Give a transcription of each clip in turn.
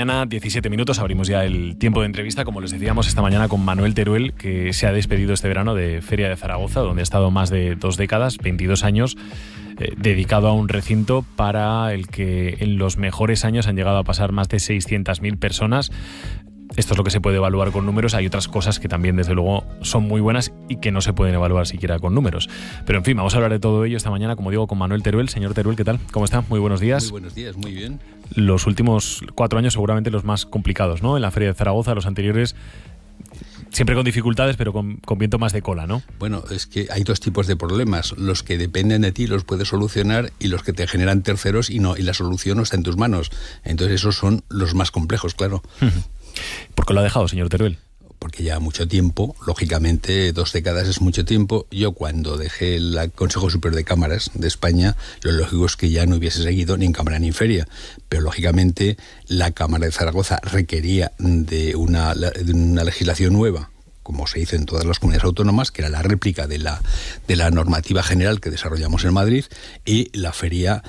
mañana, 17 minutos, abrimos ya el tiempo de entrevista, como les decíamos esta mañana, con Manuel Teruel, que se ha despedido este verano de Feria de Zaragoza, donde ha estado más de 2 décadas, 22 años, dedicado a un recinto para el que en los mejores años han llegado a pasar más de 600.000 personas. Esto es lo que se puede evaluar con números. Hay otras cosas que también, desde luego, son muy buenas y que no se pueden evaluar siquiera con números. Pero, en fin, vamos a hablar de todo ello esta mañana, como digo, con Manuel Teruel. Señor Teruel, ¿qué tal? ¿Cómo está? Muy buenos días. Muy buenos días, muy bien. Los últimos 4 años seguramente los más complicados, ¿no? En la Feria de Zaragoza, los anteriores siempre con dificultades, pero con viento más de cola, ¿no? Bueno, es que hay 2 tipos de problemas. Los que dependen de ti los puedes solucionar y los que te generan terceros y la solución no está en tus manos. Entonces esos son los más complejos, claro. ¿Por qué lo ha dejado, señor Teruel? Porque ya mucho tiempo, lógicamente 2 décadas es mucho tiempo. Yo cuando dejé el Consejo Superior de Cámaras de España, lo lógico es que ya no hubiese seguido ni en Cámara ni en Feria. Pero lógicamente la Cámara de Zaragoza requería de una legislación nueva, como se hizo en todas las comunidades autónomas, que era la réplica de la normativa general que desarrollamos en Madrid, y la feria,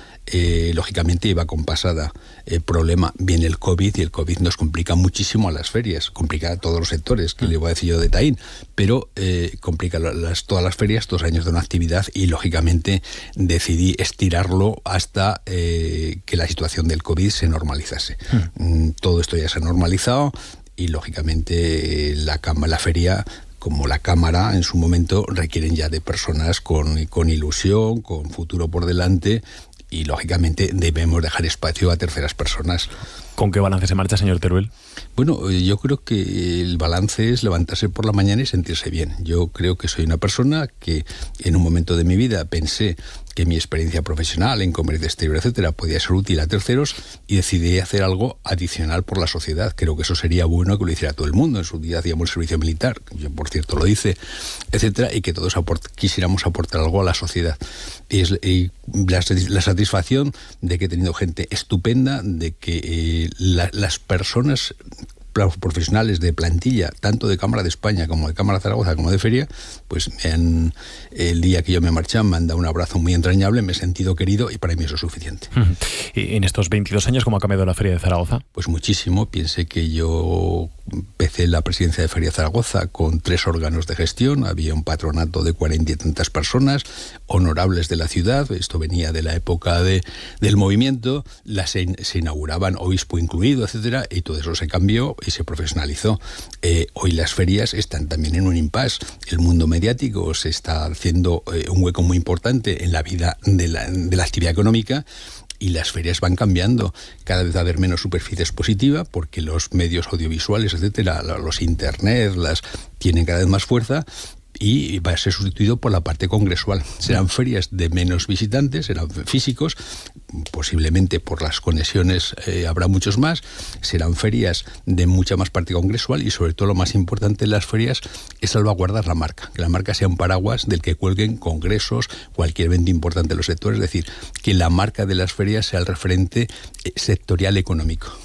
lógicamente, iba compasada. El problema, viene el COVID, y el COVID nos complica muchísimo a las ferias, complica a todos los sectores, que le voy a decir yo de Taín, pero complica todas las ferias, 2 años de una actividad, y lógicamente decidí estirarlo hasta que la situación del COVID se normalizase. Todo esto ya se ha normalizado, y lógicamente la feria, como la Cámara en su momento, requieren ya de personas con ilusión, con futuro por delante, y lógicamente debemos dejar espacio a terceras personas. ¿Con qué balance se marcha, señor Teruel? Bueno, yo creo que el balance es levantarse por la mañana y sentirse bien. Yo creo que soy una persona que en un momento de mi vida pensé que mi experiencia profesional en comercio exterior, etcétera, podía ser útil a terceros, y decidí hacer algo adicional por la sociedad. Creo que eso sería bueno que lo hiciera todo el mundo. En su día hacíamos el servicio militar, yo por cierto lo hice, etcétera, y que todos quisiéramos aportar algo a la sociedad. Y la satisfacción de que he tenido gente estupenda, de que las personas profesionales de plantilla, tanto de Cámara de España como de Cámara de Zaragoza como de Feria, pues el día que yo me marché me han dado un abrazo muy entrañable, me he sentido querido, y para mí eso es suficiente. ¿Y en estos 22 años cómo ha cambiado la Feria de Zaragoza? Pues muchísimo. Piense que yo empecé la presidencia de Feria de Zaragoza con 3 órganos de gestión, había un patronato de 40 y tantas personas, honorables de la ciudad, esto venía de la época del movimiento, se inauguraban, obispo incluido, etcétera, y todo eso se cambió y se profesionalizó. Hoy las ferias están también en un impasse. El mundo mediático se está haciendo un hueco muy importante en la vida de la actividad económica, y las ferias van cambiando. Cada vez va a haber menos superficie expositiva porque los medios audiovisuales, etcétera, los internet, tienen cada vez más fuerza, y va a ser sustituido por la parte congresual. Serán ferias de menos visitantes, serán físicos, posiblemente por las conexiones habrá muchos más, serán ferias de mucha más parte congresual, y sobre todo lo más importante en las ferias es salvaguardar la marca, que la marca sea un paraguas del que cuelguen congresos, cualquier evento importante en los sectores, es decir, que la marca de las ferias sea el referente sectorial económico.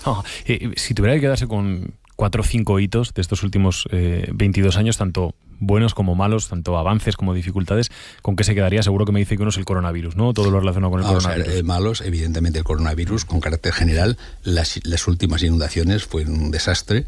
Si tuviera que quedarse con 4 o 5 hitos de estos últimos 22 años, tanto buenos como malos, tanto avances como dificultades, ¿con qué se quedaría? Seguro que me dice que uno es el coronavirus, ¿no? Todo lo relacionado con el coronavirus. O sea, malos, evidentemente el coronavirus, con carácter general. Las últimas inundaciones fue un desastre,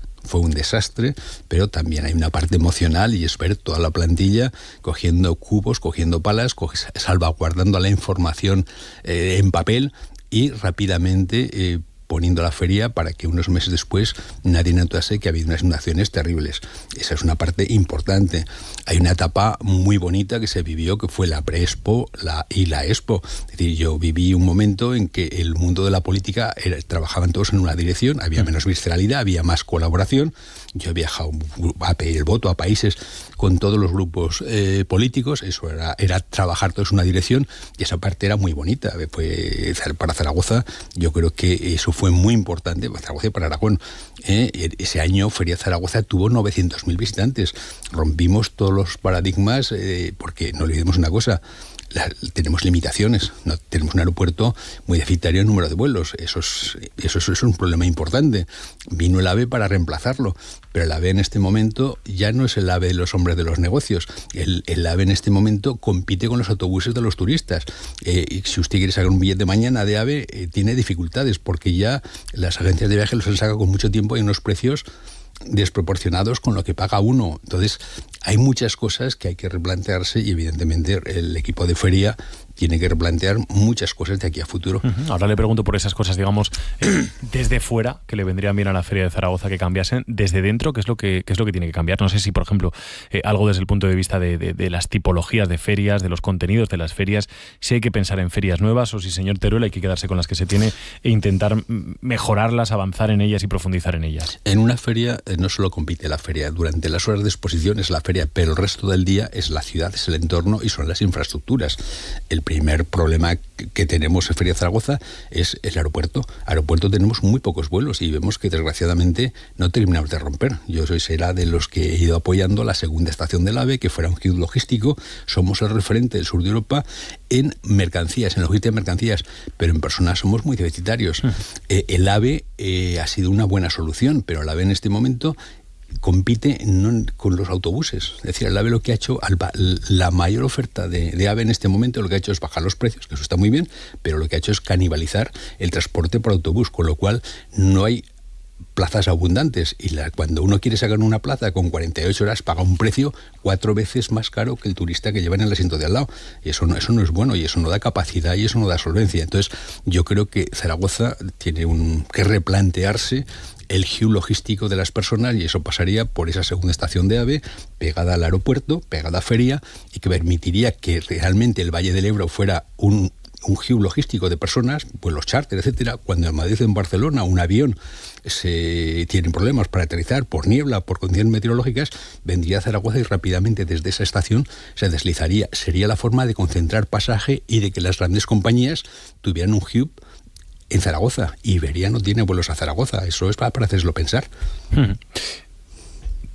pero también hay una parte emocional, y es ver toda la plantilla cogiendo cubos, cogiendo palas, salvaguardando la información en papel, y rápidamente poniendo la feria para que unos meses después nadie notase que ha habido unas inundaciones terribles. Esa es una parte importante. Hay una etapa muy bonita que se vivió, que fue la pre-Expo y la Expo. Es decir, yo viví un momento en que el mundo de la política trabajaban todos en una dirección, había menos visceralidad, había más colaboración. Yo he viajado a pedir el voto a países con todos los grupos políticos, eso era trabajar todos en una dirección, y esa parte era muy bonita. Para Zaragoza, yo creo que eso fue muy importante, para Zaragoza y para Aragón. Ese año Feria Zaragoza tuvo 900.000 visitantes. Rompimos todos los paradigmas, porque no olvidemos una cosa: tenemos limitaciones, ¿no? Tenemos un aeropuerto muy deficitario en número de vuelos, eso es un problema importante. Vino el AVE para reemplazarlo, pero el AVE en este momento ya no es el AVE de los hombres de los negocios. El AVE en este momento compite con los autobuses de los turistas. Y si usted quiere sacar un billete mañana de AVE, tiene dificultades, porque ya las agencias de viaje los han sacado con mucho tiempo y unos precios desproporcionados con lo que paga uno. Entonces, hay muchas cosas que hay que replantearse y evidentemente el equipo de feria tiene que replantear muchas cosas de aquí a futuro. Ahora le pregunto por esas cosas, digamos, desde fuera, que le vendrían bien a la Feria de Zaragoza que cambiasen. Desde dentro, ¿qué es lo que tiene que cambiar? No sé si, por ejemplo, algo desde el punto de vista de las tipologías de ferias, de los contenidos de las ferias, si hay que pensar en ferias nuevas o si, señor Teruel, hay que quedarse con las que se tiene e intentar mejorarlas, avanzar en ellas y profundizar en ellas. En una feria no solo compite la feria. Durante las horas de exposición es la feria, pero el resto del día es la ciudad, es el entorno y son las infraestructuras. El primer problema que tenemos en Feria de Zaragoza es el aeropuerto. Aeropuerto tenemos muy pocos vuelos y vemos que desgraciadamente no terminamos de romper. Yo será de los que he ido apoyando la segunda estación del AVE, que fuera un hub logístico. Somos el referente del sur de Europa en mercancías, en logística de mercancías, pero en personas somos muy deficitarios. El AVE ha sido una buena solución, pero el AVE en este momento compite con los autobuses. Es decir, el AVE lo que ha hecho, la mayor oferta de AVE en este momento, lo que ha hecho es bajar los precios, que eso está muy bien, pero lo que ha hecho es canibalizar el transporte por autobús, con lo cual no hay plazas abundantes y cuando uno quiere sacar una plaza con 48 horas paga un precio 4 veces más caro que el turista que lleva en el asiento de al lado, y eso no es bueno, y eso no da capacidad y eso no da solvencia. Entonces yo creo que Zaragoza tiene que replantearse el hub logístico de las personas, y eso pasaría por esa segunda estación de AVE pegada al aeropuerto, pegada a feria, y que permitiría que realmente el Valle del Ebro fuera un hub logístico de personas, pues los charters, etcétera. Cuando en Madrid o en Barcelona un avión tiene problemas para aterrizar por niebla, por condiciones meteorológicas, vendría a Zaragoza y rápidamente desde esa estación se deslizaría. Sería la forma de concentrar pasaje y de que las grandes compañías tuvieran un hub en Zaragoza. Iberia no tiene vuelos a Zaragoza, eso es para hacérselo pensar.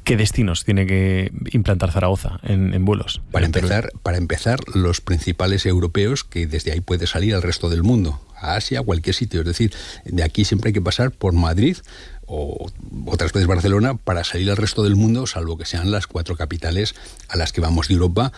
¿Qué destinos tiene que implantar Zaragoza en vuelos? Para empezar, los principales europeos, que desde ahí puede salir al resto del mundo, a Asia, a cualquier sitio. Es decir, de aquí siempre hay que pasar por Madrid o otras veces Barcelona para salir al resto del mundo, salvo que sean las 4 capitales a las que vamos de Europa,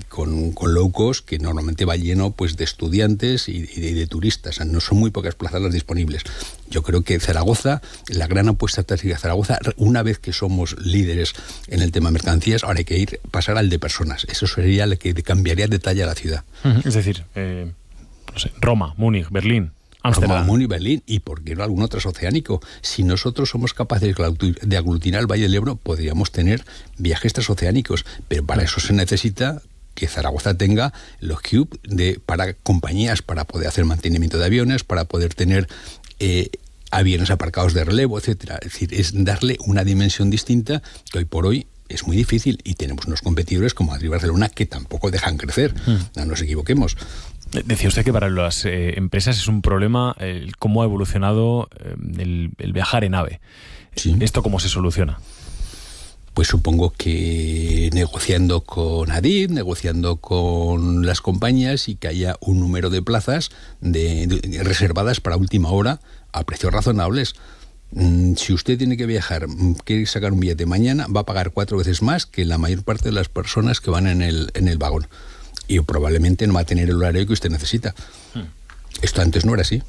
con low cost, que normalmente va lleno pues de estudiantes y de turistas. O sea, no son muy pocas plazas las disponibles. Yo creo que Zaragoza, la gran apuesta estratégica de Zaragoza, una vez que somos líderes en el tema mercancías, ahora hay que pasar al de personas. Eso sería lo que cambiaría de talla a la ciudad. Es decir, no sé, Roma, Múnich, Berlín, Ámsterdam. Roma, Múnich, Berlín, y por qué no algún otro transoceánico. Si nosotros somos capaces de aglutinar el Valle del Ebro, podríamos tener viajes transoceánicos, pero para eso se necesita que Zaragoza tenga los hubs para compañías, para poder hacer mantenimiento de aviones, para poder tener aviones aparcados de relevo, etcétera. Es decir, es darle una dimensión distinta que hoy por hoy es muy difícil, y tenemos unos competidores como Madrid y Barcelona que tampoco dejan crecer. No nos equivoquemos. Decía usted que para las empresas es un problema cómo ha evolucionado el viajar en AVE. Sí. ¿Esto cómo se soluciona? Pues supongo que negociando con Adif, negociando con las compañías, y que haya un número de plazas reservadas para última hora a precios razonables. Si usted tiene que viajar, quiere sacar un billete mañana, va a pagar 4 veces más que la mayor parte de las personas que van en el vagón. Y probablemente no va a tener el horario que usted necesita. Esto antes no era así.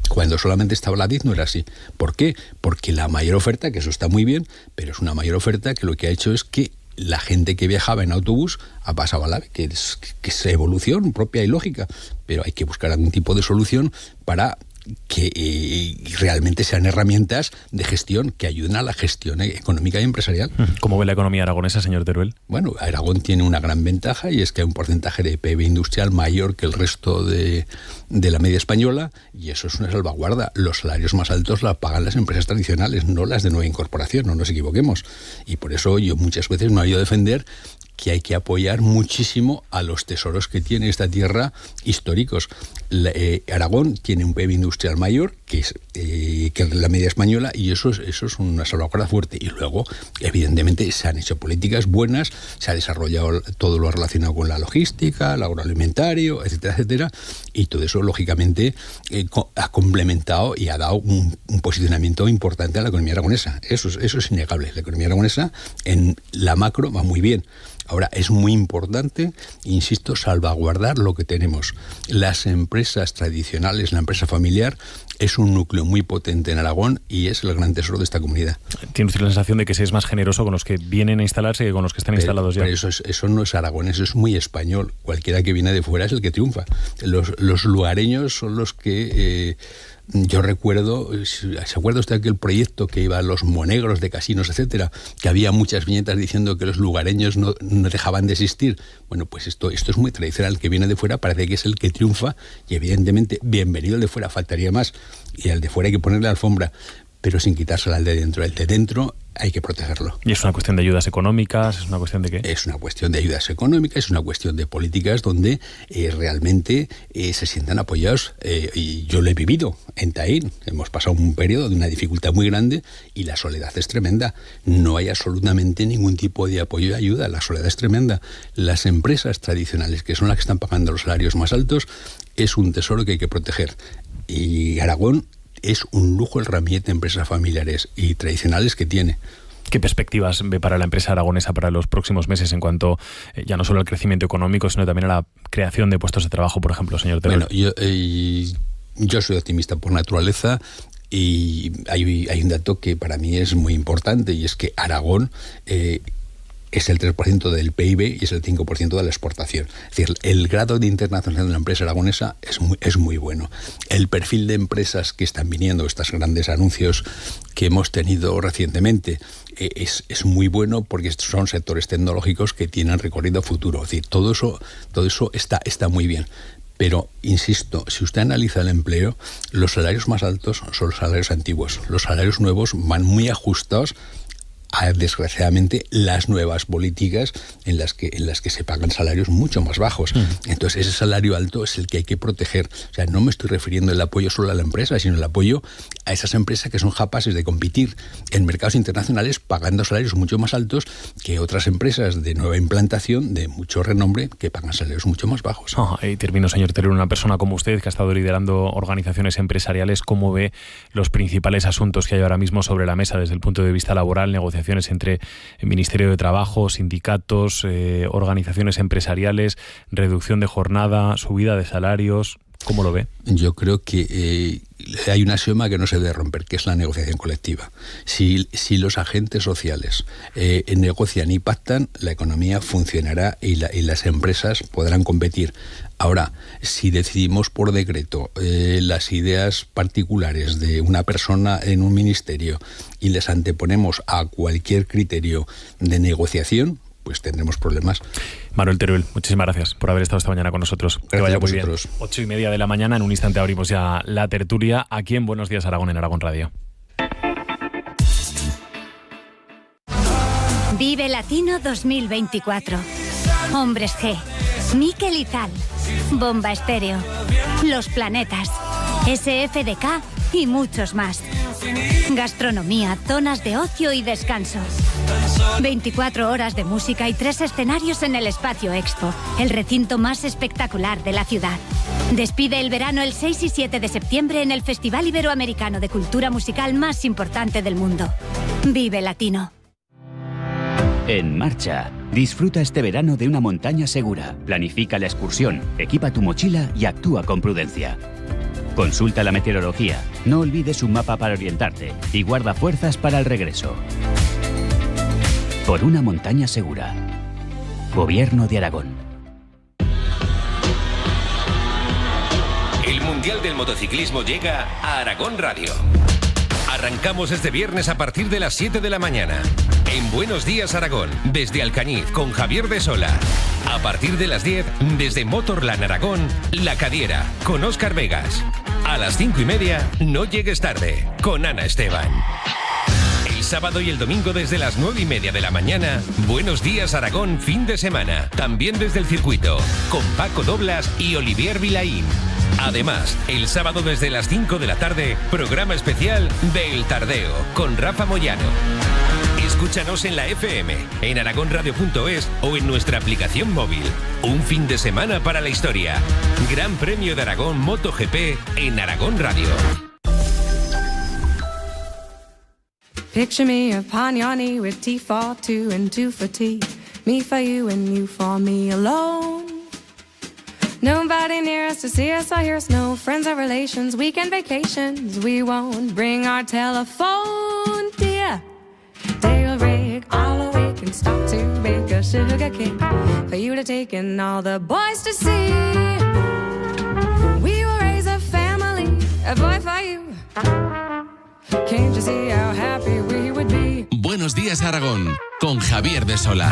Cuando solamente estaba la Adif no era así. ¿Por qué? Porque la mayor oferta, que eso está muy bien, pero es una mayor oferta que lo que ha hecho es que la gente que viajaba en autobús ha pasado al AVE, que es evolución propia y lógica, pero hay que buscar algún tipo de solución para que realmente sean herramientas de gestión que ayuden a la gestión económica y empresarial. ¿Cómo ve la economía aragonesa, señor Teruel? Bueno, Aragón tiene una gran ventaja, y es que hay un porcentaje de PIB industrial mayor que el resto de la media española, y eso es una salvaguarda. Los salarios más altos la pagan las empresas tradicionales, no las de nueva incorporación, no nos equivoquemos. Y por eso yo muchas veces me he oído defender que hay que apoyar muchísimo a los tesoros que tiene esta tierra históricos. Aragón tiene un PIB industrial mayor que la media española, y eso es una salvaguarda fuerte. Y luego, evidentemente, se han hecho políticas buenas, se ha desarrollado todo lo relacionado con la logística, el agroalimentario, etcétera, etcétera, y todo eso, lógicamente, ha complementado y ha dado un posicionamiento importante a la economía aragonesa. Eso es innegable. La economía aragonesa, en la macro, va muy bien. Ahora, es muy importante, insisto, salvaguardar lo que tenemos. Las empresas tradicionales, la empresa familiar, es un núcleo muy potente en Aragón y es el gran tesoro de esta comunidad. ¿Tiene usted la sensación de que se es más generoso con los que vienen a instalarse que con los que están instalados ya? Pero eso no es Aragón, eso es muy español. Cualquiera que viene de fuera es el que triunfa. Los lugareños son los que... yo recuerdo, ¿se acuerda usted de aquel proyecto que iba a los monegros de casinos, etcétera? Que había muchas viñetas diciendo que los lugareños no dejaban de existir. Bueno, pues esto es muy tradicional. El que viene de fuera parece que es el que triunfa, y evidentemente, bienvenido el de fuera, faltaría más. Y al de fuera hay que ponerle alfombra, pero sin quitársela al de dentro. El de dentro hay que protegerlo. ¿Y es una cuestión de ayudas económicas? ¿Es una cuestión de qué? Es una cuestión de ayudas económicas, es una cuestión de políticas donde realmente se sientan apoyados. Y yo lo he vivido en Taín. Hemos pasado un periodo de una dificultad muy grande y la soledad es tremenda. No hay absolutamente ningún tipo de apoyo y ayuda. La soledad es tremenda. Las empresas tradicionales, que son las que están pagando los salarios más altos, es un tesoro que hay que proteger. Y Aragón es un lujo el ramillete de empresas familiares y tradicionales que tiene. ¿Qué perspectivas ve para la empresa aragonesa para los próximos meses en cuanto ya no solo al crecimiento económico, sino también a la creación de puestos de trabajo, por ejemplo, señor Teruel? Bueno, yo soy optimista por naturaleza. Y hay un dato que para mí es muy importante, y es que Aragón es el 3% del PIB y es el 5% de la exportación. Es decir, el grado de internacionalización de la empresa aragonesa es muy bueno. El perfil de empresas que están viniendo, estos grandes anuncios que hemos tenido recientemente, es muy bueno, porque estos son sectores tecnológicos que tienen recorrido futuro. Es decir, todo eso está muy bien. Pero, insisto, si usted analiza el empleo, los salarios más altos son los salarios antiguos. Los salarios nuevos van muy ajustados a, desgraciadamente, las nuevas políticas en las que se pagan salarios mucho más bajos. Entonces, ese salario alto es el que hay que proteger. O sea, no me estoy refiriendo el apoyo solo a la empresa, sino el apoyo a esas empresas que son capaces de competir en mercados internacionales pagando salarios mucho más altos que otras empresas de nueva implantación, de mucho renombre, que pagan salarios mucho más bajos. Y termino, señor Teruel, una persona como usted, que ha estado liderando organizaciones empresariales, ¿cómo ve los principales asuntos que hay ahora mismo sobre la mesa desde el punto de vista laboral, negociaciones entre el Ministerio de Trabajo, sindicatos, organizaciones empresariales, reducción de jornada, subida de salarios? ¿Cómo lo ve? Yo creo que hay un axioma que no se debe romper, que es la negociación colectiva. Si los agentes sociales negocian y pactan, la economía funcionará y las empresas podrán competir. Ahora, si decidimos por decreto las ideas particulares de una persona en un ministerio y les anteponemos a cualquier criterio de negociación, pues tendremos problemas. Manuel Teruel, muchísimas gracias por haber estado esta mañana con nosotros. Que vaya muy bien. 8:30 de la mañana, en un instante abrimos ya la tertulia aquí en Buenos Días Aragón, en Aragón Radio. Vive Latino 2024. Hombres G, Miquel Izal, Bomba Estéreo, Los Planetas, SFDK y muchos más. Gastronomía, zonas de ocio y descanso. 24 horas de música y 3 escenarios en el Espacio Expo, el recinto más espectacular de la ciudad. Despide el verano el 6 y 7 de septiembre en el Festival Iberoamericano de Cultura Musical más importante del mundo. Vive Latino. En marcha. Disfruta este verano de una montaña segura. Planifica la excursión, equipa tu mochila y actúa con prudencia. Consulta la meteorología, no olvides un mapa para orientarte y guarda fuerzas para el regreso. Por una montaña segura. Gobierno de Aragón. El Mundial del Motociclismo llega a Aragón Radio. Arrancamos este viernes a partir de las 7 de la mañana. En Buenos Días Aragón, desde Alcañiz, con Javier de Sola. A partir de las 10, desde Motorland Aragón, La Cadiera, con Óscar Vegas. A las 5:30, No llegues tarde, con Ana Esteban. El sábado y el domingo desde las 9:30 de la mañana, Buenos Días Aragón fin de semana. También desde el circuito, con Paco Doblas y Olivier Vilaín. Además, el sábado desde las 5 de la tarde, programa especial del Tardeo, con Rafa Moyano. Escúchanos en la FM, en aragonradio.es o en nuestra aplicación móvil. Un fin de semana para la historia. Gran Premio de Aragón MotoGP en Aragón Radio. Picture me upon your knee with tea for two and two for tea. Me for you and you for me alone. Nobody near us to see us or hear us. No friends or relations. Weekend vacations. We won't bring our telephone, dear. They'll rig all awake and stop to bake a sugar cake for you to take and all the boys to see. We will raise a family, a boy for you. Can't you see how happy we would be? Buenos días, Aragón, con Javier de Sola.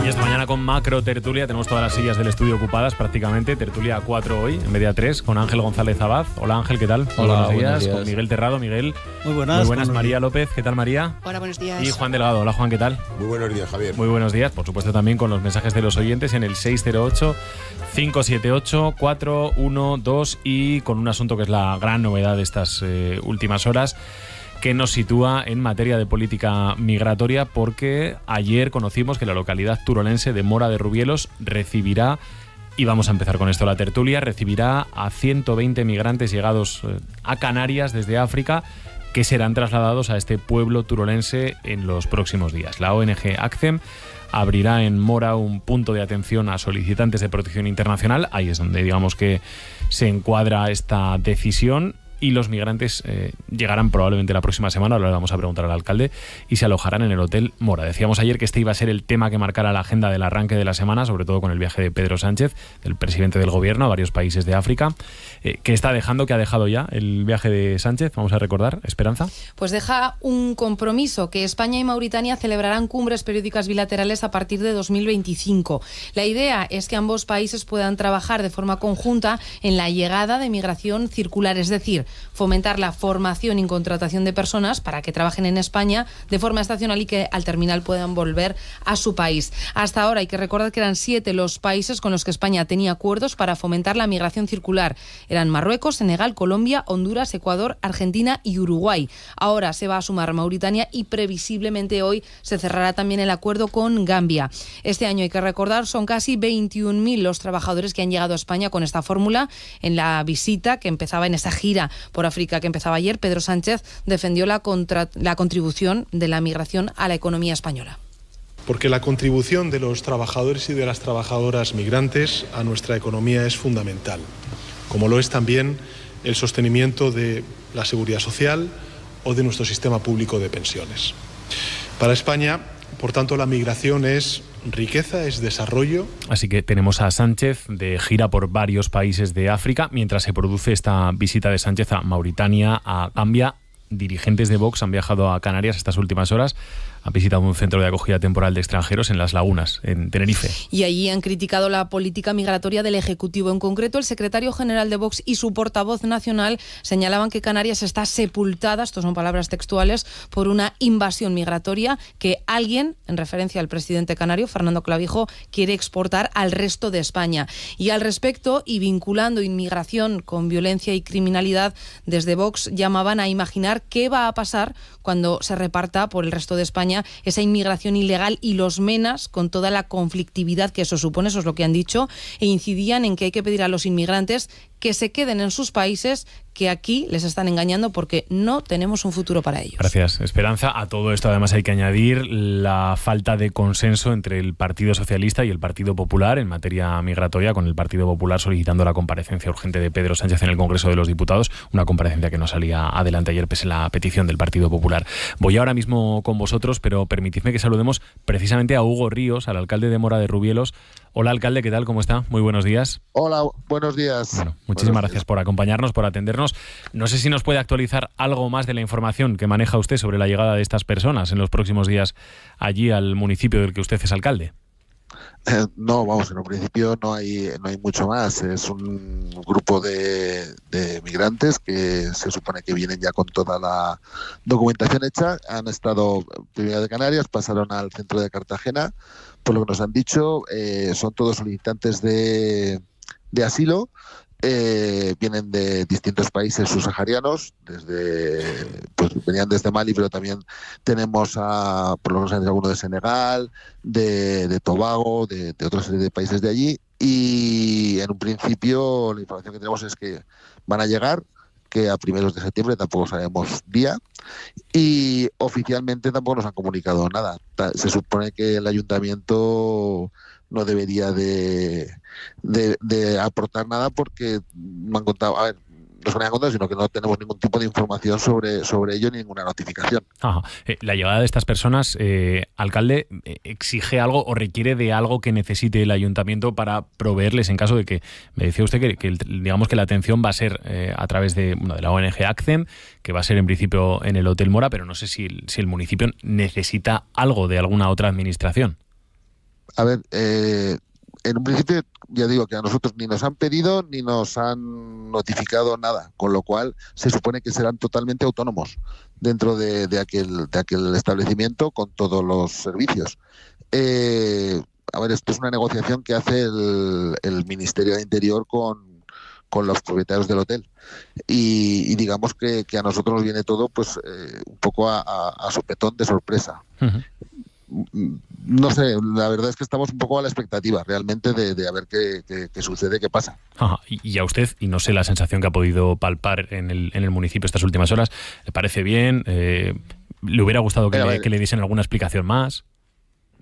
Y esta mañana con macro tertulia, tenemos todas las sillas del estudio ocupadas prácticamente, tertulia a 4 hoy, en vez de a 3, con Ángel González Abad. Hola Ángel, ¿qué tal? Hola, buenos días. Con Miguel Terrado. Miguel. Muy buenas. María López, ¿qué tal María? Hola, buenos días. Y Juan Delgado. Hola Juan, ¿qué tal? Muy buenos días, Javier. Muy buenos días, por supuesto también con los mensajes de los oyentes en el 608-578-412 y con un asunto que es la gran novedad de estas últimas horas, que nos sitúa en materia de política migratoria, porque ayer conocimos que la localidad turolense de Mora de Rubielos recibirá, y vamos a empezar con esto la tertulia, recibirá a 120 migrantes llegados a Canarias desde África, que serán trasladados a este pueblo turolense en los próximos días. La ONG ACCEM abrirá en Mora un punto de atención a solicitantes de protección internacional. Ahí es donde digamos que se encuadra esta decisión. Y los migrantes llegarán probablemente la próxima semana, ahora le vamos a preguntar al alcalde, y se alojarán en el Hotel Mora. Decíamos ayer que este iba a ser el tema que marcara la agenda del arranque de la semana, sobre todo con el viaje de Pedro Sánchez, el presidente del gobierno, a varios países de África. ¿Qué ha dejado ya el viaje de Sánchez? Vamos a recordar, Esperanza. Pues deja un compromiso, que España y Mauritania celebrarán cumbres periódicas bilaterales a partir de 2025. La idea es que ambos países puedan trabajar de forma conjunta en la llegada de migración circular, es decir, fomentar la formación y contratación de personas para que trabajen en España de forma estacional y que al terminal puedan volver a su país. Hasta ahora hay que recordar que eran 7 los países con los que España tenía acuerdos para fomentar la migración circular. Eran Marruecos, Senegal, Colombia, Honduras, Ecuador, Argentina y Uruguay. Ahora se va a sumar Mauritania y previsiblemente hoy se cerrará también el acuerdo con Gambia. Este año, hay que recordar, son casi 21.000 los trabajadores que han llegado a España con esta fórmula. En la visita que empezaba, en esa gira por África que empezaba ayer, Pedro Sánchez defendió la contribución de la migración a la economía española. Porque la contribución de los trabajadores y de las trabajadoras migrantes a nuestra economía es fundamental, como lo es también el sostenimiento de la seguridad social o de nuestro sistema público de pensiones. Para España, por tanto, la migración es riqueza, es desarrollo. Así que tenemos a Sánchez de gira por varios países de África, mientras se produce esta visita de Sánchez a Mauritania, a Gambia. Dirigentes de Vox han viajado a Canarias estas últimas horas, han visitado un centro de acogida temporal de extranjeros en Las Lagunas, en Tenerife. Y allí han criticado la política migratoria del Ejecutivo. En concreto, el secretario general de Vox y su portavoz nacional señalaban que Canarias está sepultada, estos son palabras textuales, por una invasión migratoria que alguien, en referencia al presidente canario, Fernando Clavijo, quiere exportar al resto de España. Y al respecto, y vinculando inmigración con violencia y criminalidad, desde Vox llamaban a imaginar qué va a pasar cuando se reparta por el resto de España esa inmigración ilegal y los menas, con toda la conflictividad que eso supone, eso es lo que han dicho, e incidían en que hay que pedir a los inmigrantes que se queden en sus países, que aquí les están engañando porque no tenemos un futuro para ellos. Gracias, Esperanza. A todo esto además hay que añadir la falta de consenso entre el Partido Socialista y el Partido Popular en materia migratoria, con el Partido Popular solicitando la comparecencia urgente de Pedro Sánchez en el Congreso de los Diputados, una comparecencia que no salía adelante ayer pese a la petición del Partido Popular. Voy ahora mismo con vosotros, pero permitidme que saludemos precisamente a Hugo Ríos, al alcalde de Mora de Rubielos. Hola, alcalde, ¿qué tal? ¿Cómo está? Muy buenos días. Hola, buenos días. Bueno, muchísimas gracias por acompañarnos, por atendernos. No sé si nos puede actualizar algo más de la información que maneja usted sobre la llegada de estas personas en los próximos días allí al municipio del que usted es alcalde. No, vamos, en un principio no hay mucho más. Es un grupo de migrantes que se supone que vienen ya con toda la documentación hecha. Han estado primero de Canarias, pasaron al centro de Cartagena. Por lo que nos han dicho, son todos solicitantes de asilo. Vienen de distintos países subsaharianos, venían desde Mali, pero también tenemos por lo menos algunos de Senegal, de Tobago, de otra serie de países de allí, y en un principio la información que tenemos es que van a llegar, que a primeros de septiembre, tampoco sabemos día, y oficialmente tampoco nos han comunicado nada. Se supone que el ayuntamiento no debería de aportar nada porque me han contado, no se me han contado, sino que no tenemos ningún tipo de información sobre ello ni ninguna notificación. Ajá. La llegada de estas personas, alcalde, ¿exige algo o requiere de algo que necesite el ayuntamiento para proveerles en caso de que, me decía usted que digamos que la atención va a ser a través de la ONG ACCEM, que va a ser en principio en el Hotel Mora, pero no sé si el municipio necesita algo de alguna otra administración? A ver, en un principio ya digo que a nosotros ni nos han pedido ni nos han notificado nada, con lo cual se supone que serán totalmente autónomos dentro de aquel establecimiento con todos los servicios. A ver, esto es una negociación que hace el Ministerio de Interior con los propietarios del hotel y digamos que a nosotros nos viene todo pues un poco a sopetón de sorpresa. Uh-huh. No sé, la verdad es que estamos un poco a la expectativa realmente de a ver qué sucede, qué pasa. Ajá. Y a usted, y no sé la sensación que ha podido palpar en el municipio estas últimas horas, ¿le parece bien? ¿Le hubiera gustado que le diesen alguna explicación más?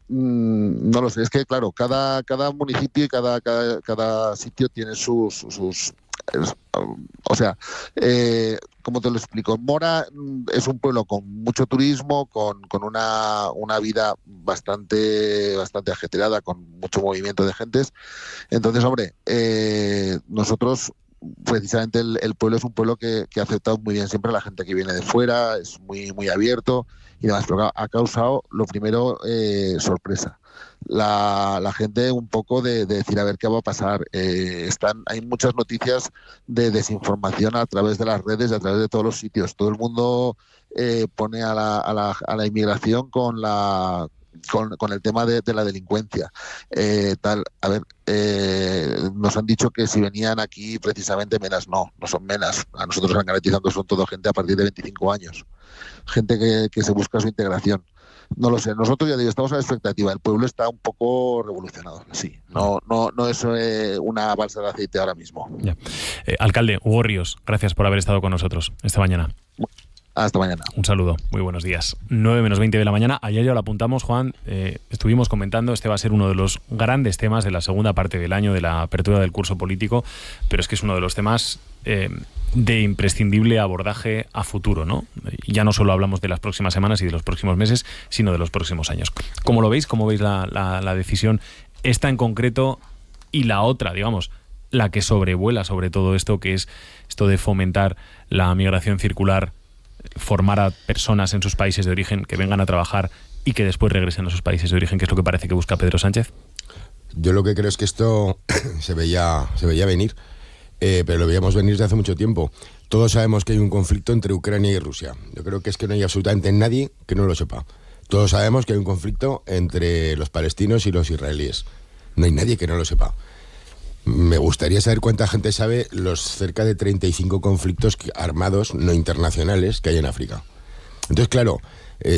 No lo sé, es que claro, cada municipio y cada sitio tiene sus o sea, como te lo explico, Mora es un pueblo con mucho turismo, con una vida bastante ajetreada, con mucho movimiento de gentes. Entonces, hombre, nosotros precisamente el pueblo es un pueblo que ha aceptado muy bien siempre a la gente que viene de fuera, es muy abierto y demás, pero ha causado, lo primero, sorpresa. La gente un poco de decir a ver qué va a pasar. Hay muchas noticias de desinformación a través de las redes y a través de todos los sitios. Todo el mundo pone a la inmigración con el tema de la delincuencia. Nos han dicho que si venían aquí precisamente menas, no son menas. A nosotros nos han garantizado que son todo gente a partir de 25 años. Gente que se busca su integración. No lo sé, nosotros ya digo, estamos a la expectativa. El pueblo está un poco revolucionado, sí. No es una balsa de aceite ahora mismo. Ya. Alcalde Hugo Ríos, gracias por haber estado con nosotros esta mañana. Hasta mañana. Un saludo, muy buenos días. 9:20 de la mañana, ayer ya lo apuntamos, Juan, estuvimos comentando, este va a ser uno de los grandes temas de la segunda parte del año, de la apertura del curso político, pero es que es uno de los temas de imprescindible abordaje a futuro, ¿no? Ya no solo hablamos de las próximas semanas y de los próximos meses, sino de los próximos años. ¿Cómo lo veis? ¿Cómo veis la decisión? Esta en concreto y la otra, digamos, la que sobrevuela sobre todo esto, que es esto de fomentar la migración circular, formar a personas en sus países de origen que vengan a trabajar y que después regresen a sus países de origen, que es lo que parece que busca Pedro Sánchez. Yo lo que creo es que esto se veía venir, pero lo veíamos venir desde hace mucho tiempo. Todos sabemos que hay un conflicto entre Ucrania y Rusia. Yo creo que es que no hay absolutamente nadie que no lo sepa. Todos sabemos que hay un conflicto entre los palestinos y los israelíes. No hay nadie que no lo sepa. Me gustaría saber cuánta gente sabe los cerca de 35 conflictos armados no internacionales que hay en África. Entonces, claro,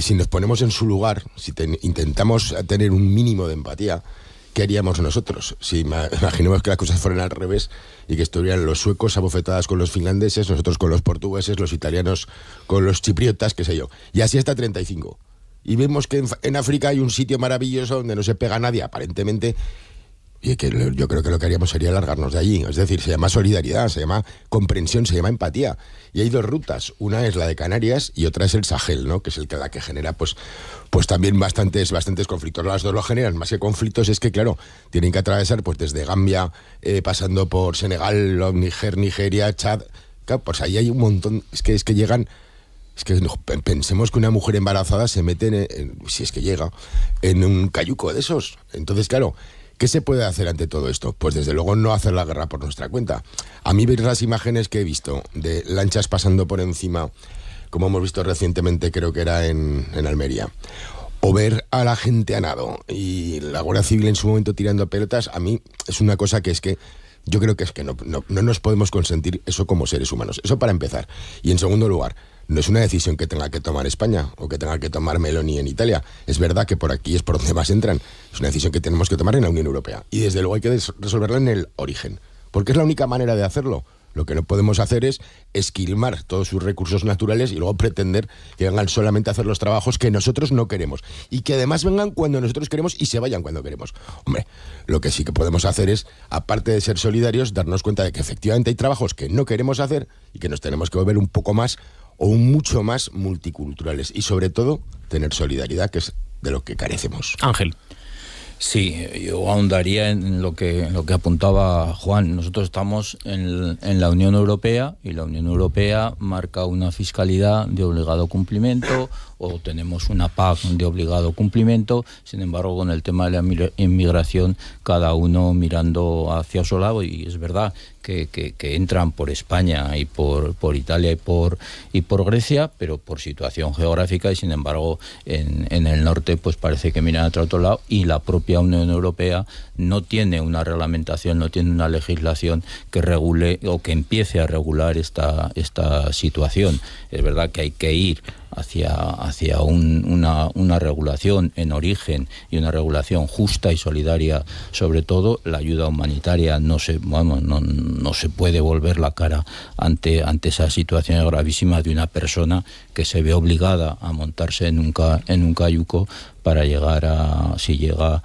si nos ponemos en su lugar, si intentamos tener un mínimo de empatía, ¿qué haríamos nosotros? Si imaginemos que las cosas fueran al revés y que estuvieran los suecos abofetadas con los finlandeses, nosotros con los portugueses, los italianos con los chipriotas, qué sé yo. Y así hasta 35. Y vemos que en África hay un sitio maravilloso donde no se pega nadie, aparentemente. Y que yo creo que lo que haríamos sería largarnos de allí. Es decir, se llama solidaridad, se llama comprensión, se llama empatía. Y hay dos rutas. Una es la de Canarias y otra es el Sahel, ¿no? Que es la que genera pues también bastantes conflictos. Las dos lo generan. Más que conflictos es que, claro, tienen que atravesar pues desde Gambia, pasando por Senegal, Nigeria, Chad. Claro, pues ahí hay un montón. Es que llegan Es que pensemos que una mujer embarazada se mete, si es que llega, en un cayuco de esos. Entonces, claro, ¿qué se puede hacer ante todo esto? Pues desde luego no hacer la guerra por nuestra cuenta. A mí ver las imágenes que he visto de lanchas pasando por encima, como hemos visto recientemente, creo que era en Almería, o ver a la gente a nado y la Guardia Civil en su momento tirando pelotas, a mí es una cosa que es que yo creo que es que no nos podemos consentir eso como seres humanos. Eso para empezar. Y en segundo lugar, no es una decisión que tenga que tomar España o que tenga que tomar Meloni en Italia. Es verdad que por aquí es por donde más entran. Es una decisión que tenemos que tomar en la Unión Europea. Y desde luego hay que resolverla en el origen. Porque es la única manera de hacerlo. Lo que no podemos hacer es esquilmar todos sus recursos naturales y luego pretender que vengan solamente a hacer los trabajos que nosotros no queremos. Y que además vengan cuando nosotros queremos y se vayan cuando queremos. Hombre, lo que sí que podemos hacer es, aparte de ser solidarios, darnos cuenta de que efectivamente hay trabajos que no queremos hacer y que nos tenemos que volver un poco más o mucho más multiculturales. Y sobre todo, tener solidaridad, que es de lo que carecemos. Ángel. Sí, yo ahondaría en lo que apuntaba Juan. Nosotros estamos en la Unión Europea y la Unión Europea marca una fiscalidad de obligado cumplimiento o tenemos una PAC de obligado cumplimiento. Sin embargo, con el tema de la inmigración, cada uno mirando hacia su lado, y es verdad que entran por España y por Italia y por Grecia, pero por situación geográfica, y sin embargo en el norte pues parece que miran hacia otro lado, y la propia Unión Europea no tiene una reglamentación, no tiene una legislación que regule o que empiece a regular esta situación. Es verdad que hay que ir hacia una regulación en origen y una regulación justa y solidaria. Sobre todo la ayuda humanitaria no se puede volver la cara ante esa situación gravísima de una persona que se ve obligada a montarse en un cayuco para llegar si llega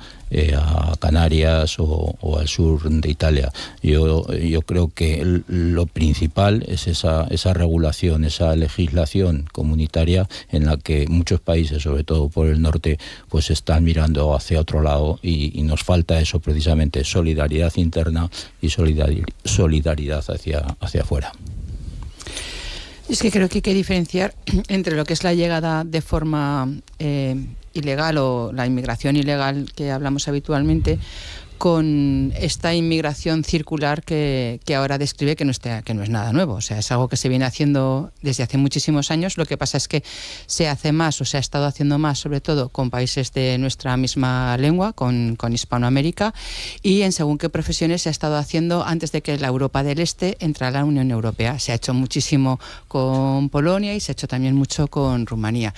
a Canarias o al sur de Italia. Yo creo que lo principal es esa regulación, esa legislación comunitaria en la que muchos países, sobre todo por el norte, pues están mirando hacia otro lado, y nos falta eso precisamente, solidaridad interna y solidaridad hacia afuera. Es que creo que hay que diferenciar entre lo que es la llegada de forma ilegal o la inmigración ilegal que hablamos habitualmente, con esta inmigración circular que ahora describe que no es nada nuevo. O sea, es algo que se viene haciendo desde hace muchísimos años. Lo que pasa es que se hace más, o se ha estado haciendo más, sobre todo con países de nuestra misma lengua, con Hispanoamérica, y en según qué profesiones se ha estado haciendo antes de que la Europa del Este entrara a la Unión Europea. Se ha hecho muchísimo con Polonia y se ha hecho también mucho con Rumanía.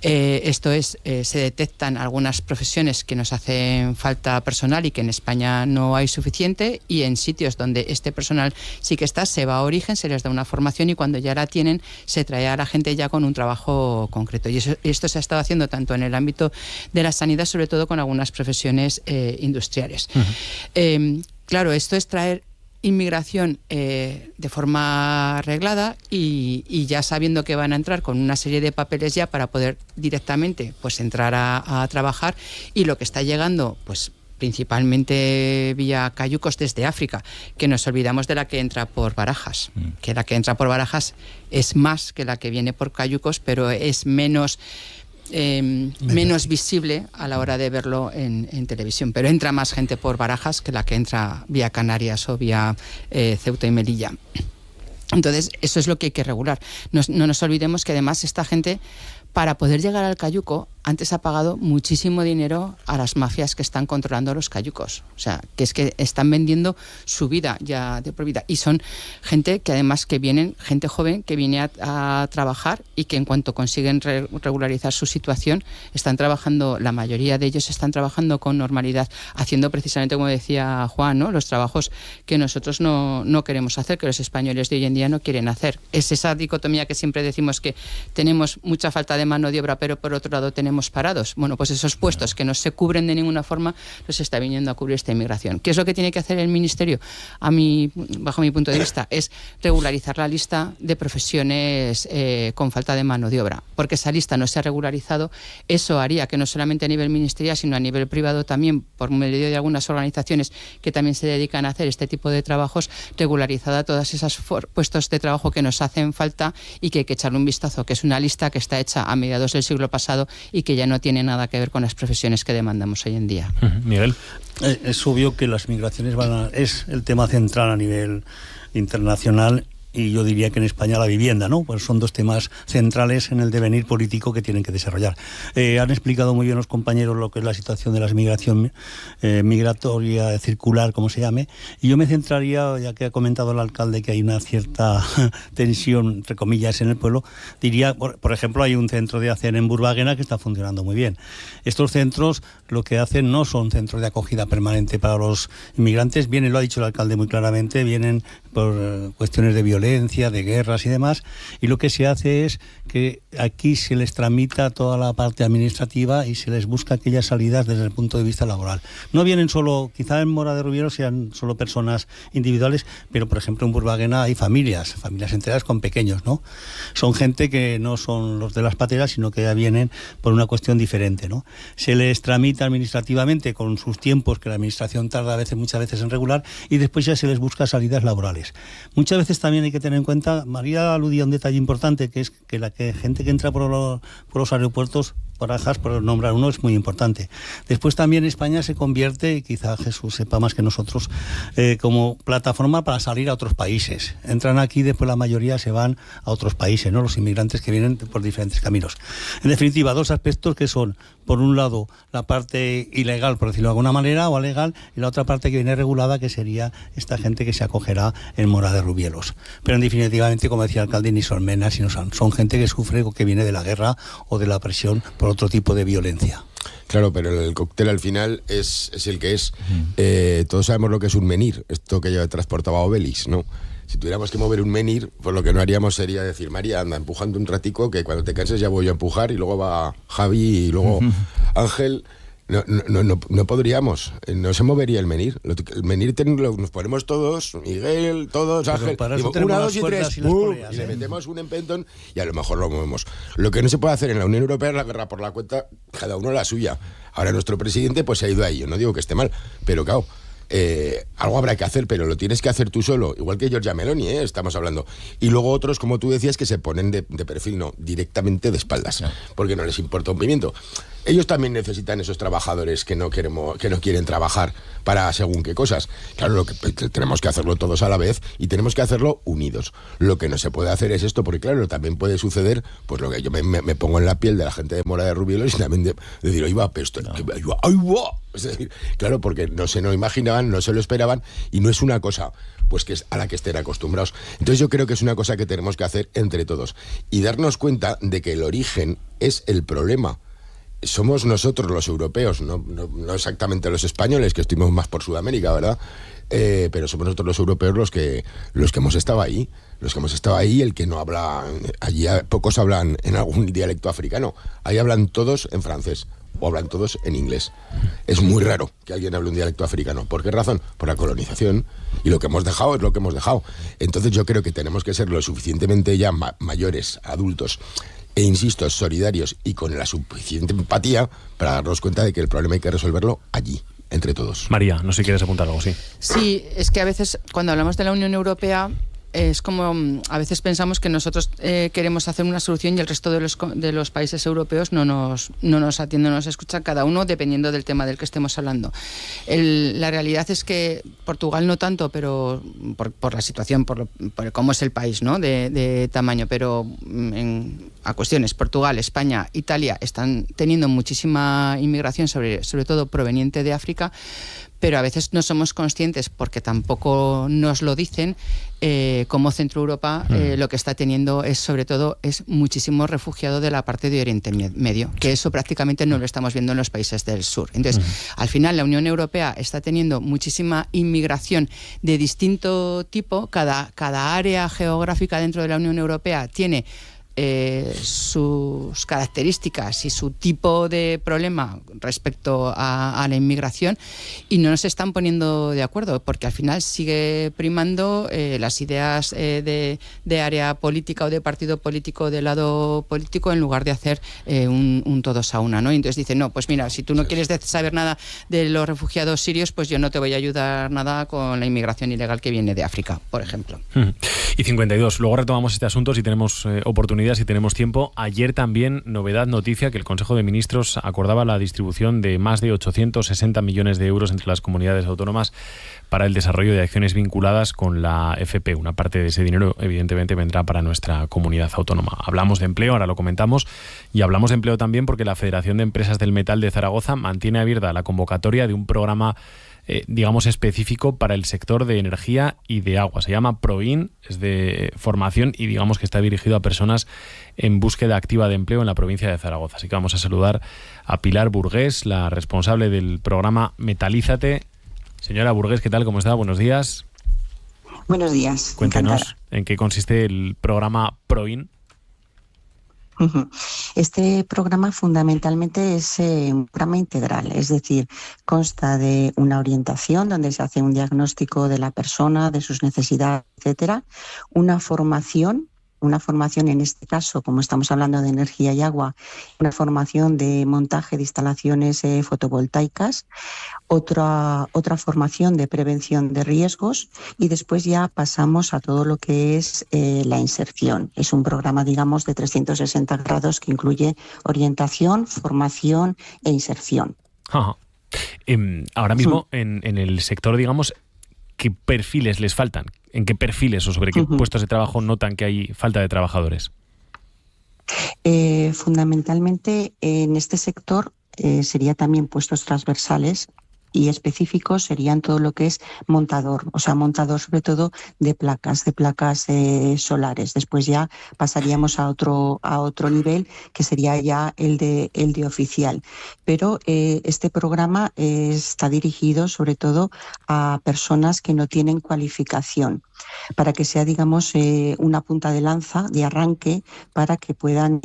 Esto es, se detectan algunas profesiones que nos hacen falta personal y que en España no hay suficiente, y en sitios donde este personal sí que está, se va a origen, se les da una formación, y cuando ya la tienen se trae a la gente ya con un trabajo concreto. Y esto se ha estado haciendo tanto en el ámbito de la sanidad, sobre todo con algunas profesiones industriales. Uh-huh. Claro, esto es traer inmigración de forma arreglada y ya sabiendo que van a entrar con una serie de papeles ya para poder directamente pues entrar a trabajar, y lo que está llegando pues principalmente vía cayucos desde África, que nos olvidamos de la que entra por Barajas, que la que entra por Barajas es más que la que viene por cayucos, pero es menos visible a la hora de verlo en televisión. Pero entra más gente por Barajas que la que entra vía Canarias o vía Ceuta y Melilla. Entonces, eso es lo que hay que regular. No nos olvidemos que además esta gente, para poder llegar al cayuco, antes ha pagado muchísimo dinero a las mafias que están controlando los cayucos. O sea, que es que están vendiendo su vida ya de por vida. Y son gente que además gente joven que viene a trabajar, y que en cuanto consiguen regularizar su situación, están trabajando, la mayoría de ellos están trabajando con normalidad, haciendo precisamente, como decía Juan, ¿no?, los trabajos que nosotros no queremos hacer, que los españoles de hoy en día no quieren hacer. Es esa dicotomía que siempre decimos, que tenemos mucha falta de mano de obra, pero por otro lado tenemos parados. Bueno, pues esos puestos que no se cubren de ninguna forma, los está viniendo a cubrir esta inmigración. ¿Qué es lo que tiene que hacer el Ministerio? Bajo mi punto de vista, es regularizar la lista de profesiones con falta de mano de obra, porque esa lista no se ha regularizado. Eso haría que no solamente a nivel ministerial, sino a nivel privado también, por medio de algunas organizaciones que también se dedican a hacer este tipo de trabajos, regularizada todas esas puestos de trabajo que nos hacen falta y que hay que echarle un vistazo, que es una lista que está hecha a mediados del siglo pasado y que ya no tiene nada que ver con las profesiones que demandamos hoy en día. Miguel. Es obvio que las migraciones es el tema central a nivel internacional. Y yo diría que en España la vivienda, ¿no? Pues son dos temas centrales en el devenir político que tienen que desarrollar. Han explicado muy bien los compañeros lo que es la situación de la migración migratoria circular, como se llame, y yo me centraría, ya que ha comentado el alcalde que hay una cierta tensión, entre comillas, en el pueblo, diría, por ejemplo, hay un centro de ACEN en Burbaguena que está funcionando muy bien. Estos centros lo que hacen no son centros de acogida permanente para los inmigrantes, vienen, lo ha dicho el alcalde muy claramente, vienen por cuestiones de violencia, de guerras y demás, y lo que se hace es que aquí se les tramita toda la parte administrativa y se les busca aquellas salidas desde el punto de vista laboral. No vienen solo, quizá en Mora de Rubiero sean solo personas individuales, pero por ejemplo en Burbaguena hay familias enteras con pequeños, ¿no? Son gente que no son los de las pateras, sino que ya vienen por una cuestión diferente, ¿no? Se les tramita administrativamente con sus tiempos que la administración tarda muchas veces en regular, y después ya se les busca salidas laborales. Muchas veces también hay que tener en cuenta, María aludía a un detalle importante, que es que la gente que entra por los aeropuertos, Barajas, por nombrar uno, es muy importante. Después también España se convierte, y quizá Jesús sepa más que nosotros, como plataforma para salir a otros países. Entran aquí, después la mayoría se van a otros países, ¿no? Los inmigrantes que vienen por diferentes caminos. En definitiva, dos aspectos que son, por un lado, la parte ilegal, por decirlo de alguna manera, o legal, y la otra parte que viene regulada, que sería esta gente que se acogerá en Mora de Rubielos. Pero en definitivamente, como decía el alcalde, ni son menas, sino son gente que sufre o que viene de la guerra o de la presión por otro tipo de violencia. Claro, pero el cóctel al final es el que es. Todos sabemos lo que es un menhir, esto que yo transportaba Obelix, ¿no? Si tuviéramos que mover un menhir, pues lo que no haríamos sería decir, María, anda empujando un ratico, que cuando te canses ya voy a empujar, y luego va Javi y luego Ángel. No podríamos, no se movería el menhir. El menhir nos ponemos todos, Miguel, todos, Ángel, digo, 1, 2 y 3, y le metemos un empentón y a lo mejor lo movemos. Lo que no se puede hacer en la Unión Europea es la guerra por la cuenta, cada uno la suya. Ahora nuestro presidente pues se ha ido a ello, no digo que esté mal, pero claro, algo habrá que hacer, pero lo tienes que hacer tú solo, igual que Giorgia Meloni, estamos hablando. Y luego otros, como tú decías, que se ponen de perfil, no, directamente de espaldas, porque no les importa un pimiento. Ellos también necesitan esos trabajadores que no quieren trabajar para según qué cosas. Claro, tenemos que hacerlo todos a la vez y tenemos que hacerlo unidos. Lo que no se puede hacer es esto, porque claro, también puede suceder, pues lo que yo me pongo en la piel de la gente de Mora de Rubielos y también de decir, ¡ay va! Es decir, claro, porque no se lo imaginaban, no se lo esperaban, y no es una cosa pues que es a la que estén acostumbrados. Entonces yo creo que es una cosa que tenemos que hacer entre todos y darnos cuenta de que el origen es el problema. Somos nosotros los europeos, no exactamente los españoles, que estuvimos más por Sudamérica, ¿verdad? Pero somos nosotros los europeos los que hemos estado ahí. El que no habla, allí pocos hablan en algún dialecto africano, ahí hablan todos en francés o hablan todos en inglés. Es muy raro que alguien hable un dialecto africano. ¿Por qué razón? Por la colonización, y lo que hemos dejado es lo que hemos dejado. Entonces yo creo que tenemos que ser lo suficientemente ya mayores, adultos, e insisto, solidarios y con la suficiente empatía para darnos cuenta de que el problema hay que resolverlo allí, entre todos. María, no sé si quieres apuntar algo, sí. Sí, es que a veces cuando hablamos de la Unión Europea es como a veces pensamos que nosotros queremos hacer una solución y el resto de los países europeos no nos atienden, no nos escuchan, cada uno dependiendo del tema del que estemos hablando. La realidad es que Portugal no tanto, pero por la situación, por cómo es el país, ¿no? de tamaño, pero a cuestiones, Portugal, España, Italia están teniendo muchísima inmigración, sobre todo proveniente de África, pero a veces no somos conscientes, porque tampoco nos lo dicen, como Centro Europa lo que está teniendo es muchísimo refugiado de la parte de Oriente Medio, que eso prácticamente no lo estamos viendo en los países del sur. Entonces, al final la Unión Europea está teniendo muchísima inmigración de distinto tipo, cada área geográfica dentro de la Unión Europea tiene sus características y su tipo de problema respecto a la inmigración, y no nos están poniendo de acuerdo, porque al final sigue primando las ideas de área política o de partido político, de lado político, en lugar de hacer un todos a una, ¿no? Y entonces dicen, no, pues mira, si tú no quieres saber nada de los refugiados sirios, pues yo no te voy a ayudar nada con la inmigración ilegal que viene de África, por ejemplo. Y 52. Luego retomamos este asunto si tenemos oportunidad, si tenemos tiempo. Ayer también, noticia, que el Consejo de Ministros acordaba la distribución de más de 860 millones de euros entre las comunidades autónomas para el desarrollo de acciones vinculadas con la FP. Una parte de ese dinero, evidentemente, vendrá para nuestra comunidad autónoma. Hablamos de empleo, ahora lo comentamos, y hablamos de empleo también porque la Federación de Empresas del Metal de Zaragoza mantiene abierta la convocatoria de un programa digamos específico para el sector de energía y de agua. Se llama PROIN, es de formación y digamos que está dirigido a personas en búsqueda activa de empleo en la provincia de Zaragoza. Así que vamos a saludar a Pilar Burgués, la responsable del programa Metalízate. Señora Burgués, ¿qué tal? ¿Cómo está? Buenos días. Buenos días. Cuéntenos Encantada. en qué consiste el programa PROIN. Este programa fundamentalmente es un programa integral, es decir, consta de una orientación donde se hace un diagnóstico de la persona, de sus necesidades, etcétera, una formación en este caso, como estamos hablando de energía y agua, una formación de montaje de instalaciones fotovoltaicas, otra formación de prevención de riesgos, y después ya pasamos a todo lo que es la inserción. Es un programa, digamos, de 360 grados que incluye orientación, formación e inserción. Ajá. Ahora mismo en el sector, digamos, ¿qué perfiles les faltan? ¿En qué perfiles o sobre qué puestos de trabajo notan que hay falta de trabajadores? Fundamentalmente en este sector sería también puestos transversales y específicos serían todo lo que es montador, o sea, montador sobre todo de placas solares. Después ya pasaríamos a otro nivel que sería ya el de oficial. Pero este programa está dirigido sobre todo a personas que no tienen cualificación, para que sea, digamos, una punta de lanza de arranque para que puedan,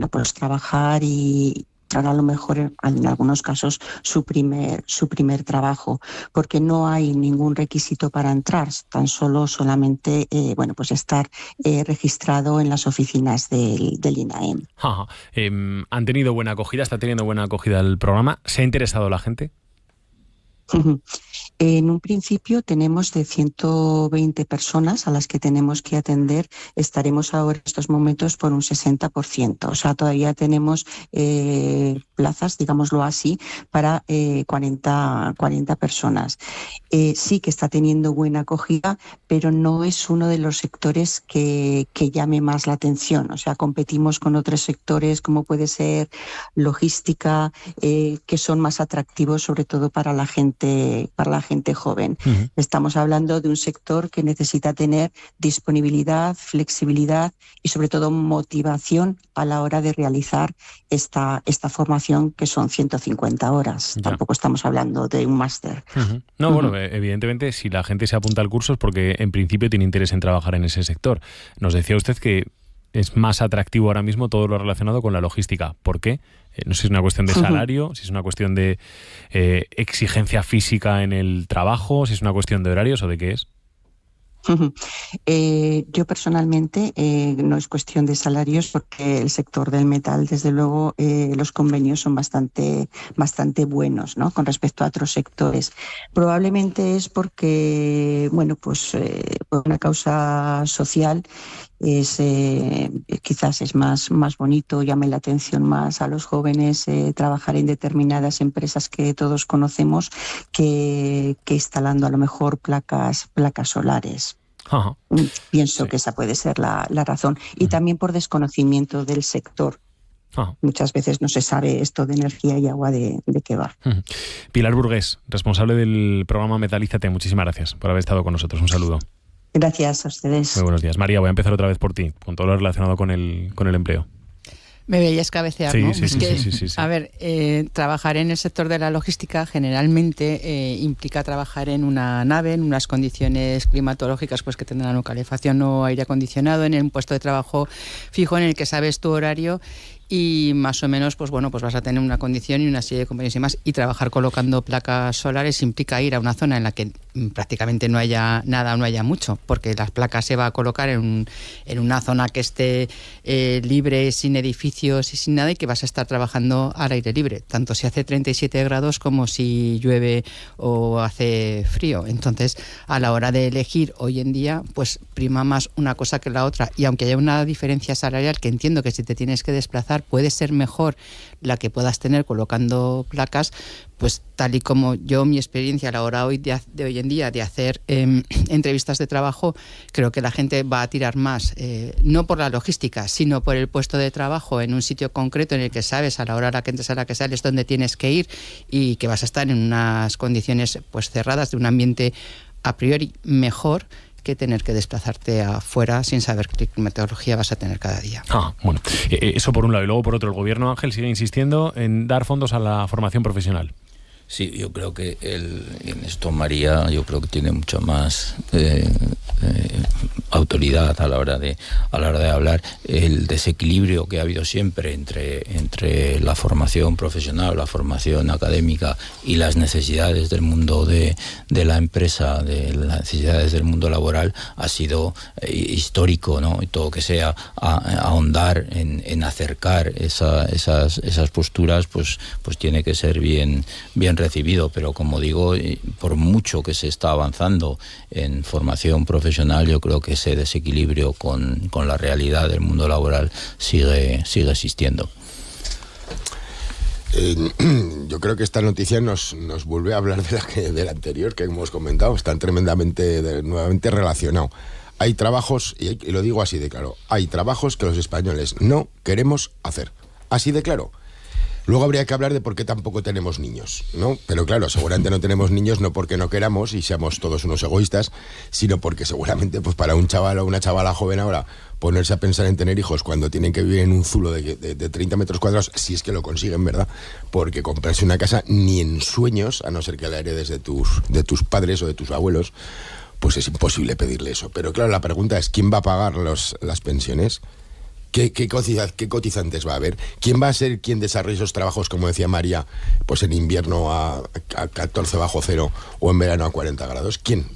pues trabajar y a lo mejor en algunos casos su primer trabajo, porque no hay ningún requisito para entrar, tan solamente pues estar registrado en las oficinas del INAEM. ¿Han tenido buena acogida? ¿Está teniendo buena acogida el programa? ¿Se ha interesado la gente? En un principio tenemos de 120 personas a las que tenemos que atender. Estaremos ahora en estos momentos por un 60%. O sea, todavía tenemos plazas, digámoslo así, para 40 personas. Sí que está teniendo buena acogida, pero no es uno de los sectores que llame más la atención. O sea, competimos con otros sectores como puede ser logística, que son más atractivos sobre todo para la gente joven. Estamos hablando de un sector que necesita tener disponibilidad, flexibilidad y sobre todo motivación a la hora de realizar esta formación, que son 150 horas. Ya. Tampoco estamos hablando de un máster. No, bueno, evidentemente si la gente se apunta al curso es porque en principio tiene interés en trabajar en ese sector. Nos decía usted que es más atractivo ahora mismo todo lo relacionado con la logística. ¿Por qué? No sé si es una cuestión de salario, si es una cuestión de exigencia física en el trabajo, si es una cuestión de horarios o de qué es. Yo personalmente no es cuestión de salarios, porque el sector del metal, desde luego, los convenios son bastante buenos, ¿no?, con respecto a otros sectores. Probablemente es porque, por una causa social quizás es más bonito, llame la atención más a los jóvenes trabajar en determinadas empresas que todos conocemos que instalando a lo mejor placas solares. Ajá. Pienso que esa puede ser la razón. Y también por desconocimiento del sector. Ajá. Muchas veces no se sabe esto de energía y agua de qué va. Pilar Burgués, responsable del programa Metalízate, muchísimas gracias por haber estado con nosotros. Un saludo. Gracias a ustedes. Muy buenos días. María, voy a empezar otra vez por ti, con todo lo relacionado con el empleo. Me veías cabecear, sí, ¿no? Sí, sí. A ver, trabajar en el sector de la logística generalmente implica trabajar en una nave, en unas condiciones climatológicas pues que tendrán o calefacción o aire acondicionado, en un puesto de trabajo fijo en el que sabes tu horario y más o menos pues vas a tener una condición y una serie de compañías y más, y trabajar colocando placas solares implica ir a una zona en la que prácticamente no haya nada o no haya mucho, porque las placas se va a colocar en una zona que esté libre, sin edificios y sin nada, y que vas a estar trabajando al aire libre, tanto si hace 37 grados como si llueve o hace frío. Entonces, a la hora de elegir hoy en día, pues prima más una cosa que la otra, y aunque haya una diferencia salarial, que entiendo que si te tienes que desplazar puede ser mejor la que puedas tener colocando placas, pues tal y como mi experiencia a la hora de hoy en día de hacer entrevistas de trabajo, creo que la gente va a tirar más, no por la logística, sino por el puesto de trabajo en un sitio concreto en el que sabes a la hora a la que entres, a la que sales, dónde tienes que ir, y que vas a estar en unas condiciones pues cerradas, de un ambiente a priori mejor, que tener que desplazarte afuera sin saber qué climatología vas a tener cada día. Bueno, eso por un lado. Y luego por otro, el gobierno, Ángel, sigue insistiendo en dar fondos a la formación profesional. Sí, yo creo que en esto María, yo creo que tiene mucha más autoridad a la hora de hablar. El desequilibrio que ha habido siempre entre la formación profesional, la formación académica y las necesidades del mundo de la empresa, de las necesidades del mundo laboral, ha sido histórico, ¿no? Y todo que sea ahondar en acercar esas posturas, pues tiene que ser bien recibido. Pero como digo, por mucho que se está avanzando en formación profesional, yo creo que ese desequilibrio con la realidad del mundo laboral sigue existiendo. Yo creo que esta noticia nos vuelve a hablar de la anterior que hemos comentado. Están nuevamente relacionado. Hay trabajos, y lo digo así de claro, hay trabajos que los españoles no queremos hacer. Así de claro. Luego habría que hablar de por qué tampoco tenemos niños, ¿no? Pero claro, seguramente no tenemos niños no porque no queramos y seamos todos unos egoístas, sino porque seguramente pues para un chaval o una chavala joven ahora ponerse a pensar en tener hijos cuando tienen que vivir en un zulo de 30 metros cuadrados, si es que lo consiguen, ¿verdad? Porque comprarse una casa ni en sueños, a no ser que la heredes de tus padres o de tus abuelos, pues es imposible pedirle eso. Pero claro, la pregunta es, ¿quién va a pagar las pensiones? ¿Qué cotizantes va a haber? ¿Quién va a ser quien desarrolle esos trabajos, como decía María, pues en invierno a 14 bajo cero o en verano a 40 grados? ¿Quién?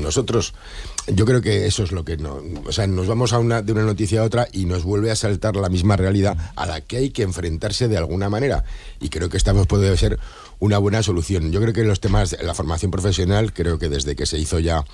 Nosotros. Yo creo que eso es lo que nos vamos de una noticia a otra y nos vuelve a saltar la misma realidad a la que hay que enfrentarse de alguna manera. Y creo que esta puede ser una buena solución. Yo creo que los temas de la formación profesional, creo que desde que se hizo ya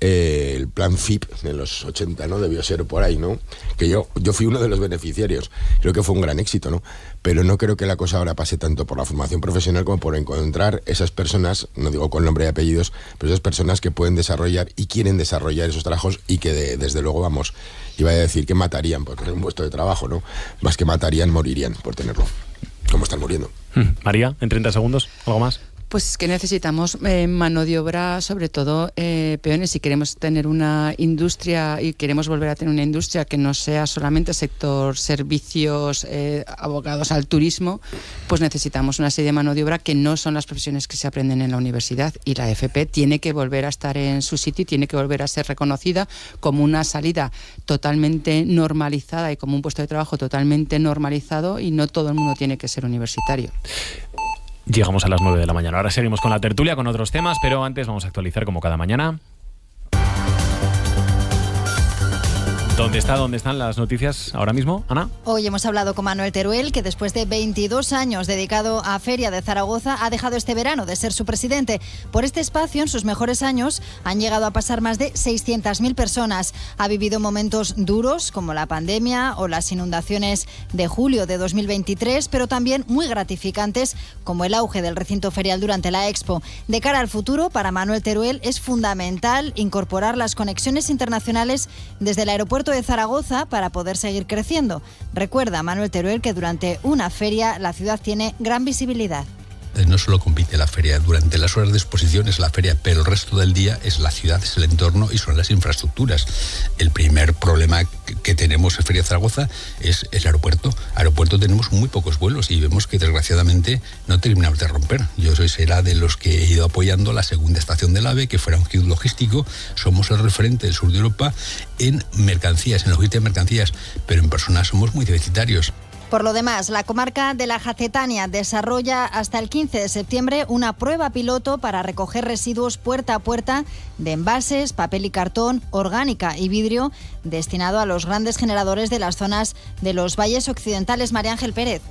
el plan FIP en los 80, ¿no? Debió ser por ahí, ¿no? Que yo fui uno de los beneficiarios. Creo que fue un gran éxito, ¿no? Pero no creo que la cosa ahora pase tanto por la formación profesional como por encontrar esas personas, no digo con nombre y apellidos, pero esas personas que pueden desarrollar y quieren desarrollar esos trabajos y que desde luego, iba a decir que matarían por tener un puesto de trabajo, ¿no? Más que matarían, morirían por tenerlo. Como están muriendo. María, en 30 segundos, ¿algo más? Pues que necesitamos mano de obra, sobre todo peones. Si queremos tener una industria y queremos volver a tener una industria que no sea solamente sector servicios abocados al turismo, pues necesitamos una serie de mano de obra que no son las profesiones que se aprenden en la universidad, y la FP tiene que volver a estar en su sitio y tiene que volver a ser reconocida como una salida totalmente normalizada y como un puesto de trabajo totalmente normalizado, y no todo el mundo tiene que ser universitario. Llegamos a las 9 de la mañana. Ahora seguimos con la tertulia, con otros temas, pero antes vamos a actualizar como cada mañana. ¿Dónde están las noticias ahora mismo, Ana? Hoy hemos hablado con Manuel Teruel, que después de 22 años dedicado a Feria de Zaragoza, ha dejado este verano de ser su presidente. Por este espacio, en sus mejores años, han llegado a pasar más de 600.000 personas. Ha vivido momentos duros, como la pandemia o las inundaciones de julio de 2023, pero también muy gratificantes, como el auge del recinto ferial durante la Expo. De cara al futuro, para Manuel Teruel es fundamental incorporar las conexiones internacionales desde el aeropuerto de Zaragoza para poder seguir creciendo. Recuerda Manuel Teruel que durante una feria la ciudad tiene gran visibilidad. no solo compite la feria, durante las horas de exposición es la feria, pero el resto del día es la ciudad, es el entorno y son las infraestructuras. El primer problema que tenemos en Feria de Zaragoza es el aeropuerto. Aeropuerto tenemos muy pocos vuelos y vemos que desgraciadamente no terminamos de romper. Yo será de los que he ido apoyando la segunda estación del AVE, que fuera un hub logístico. Somos el referente del sur de Europa en mercancías, en logística de mercancías, pero en personas somos muy deficitarios. Por lo demás, la comarca de la Jacetania desarrolla hasta el 15 de septiembre una prueba piloto para recoger residuos puerta a puerta de envases, papel y cartón, orgánica y vidrio, destinado a los grandes generadores de las zonas de los valles occidentales. María Ángel Pérez.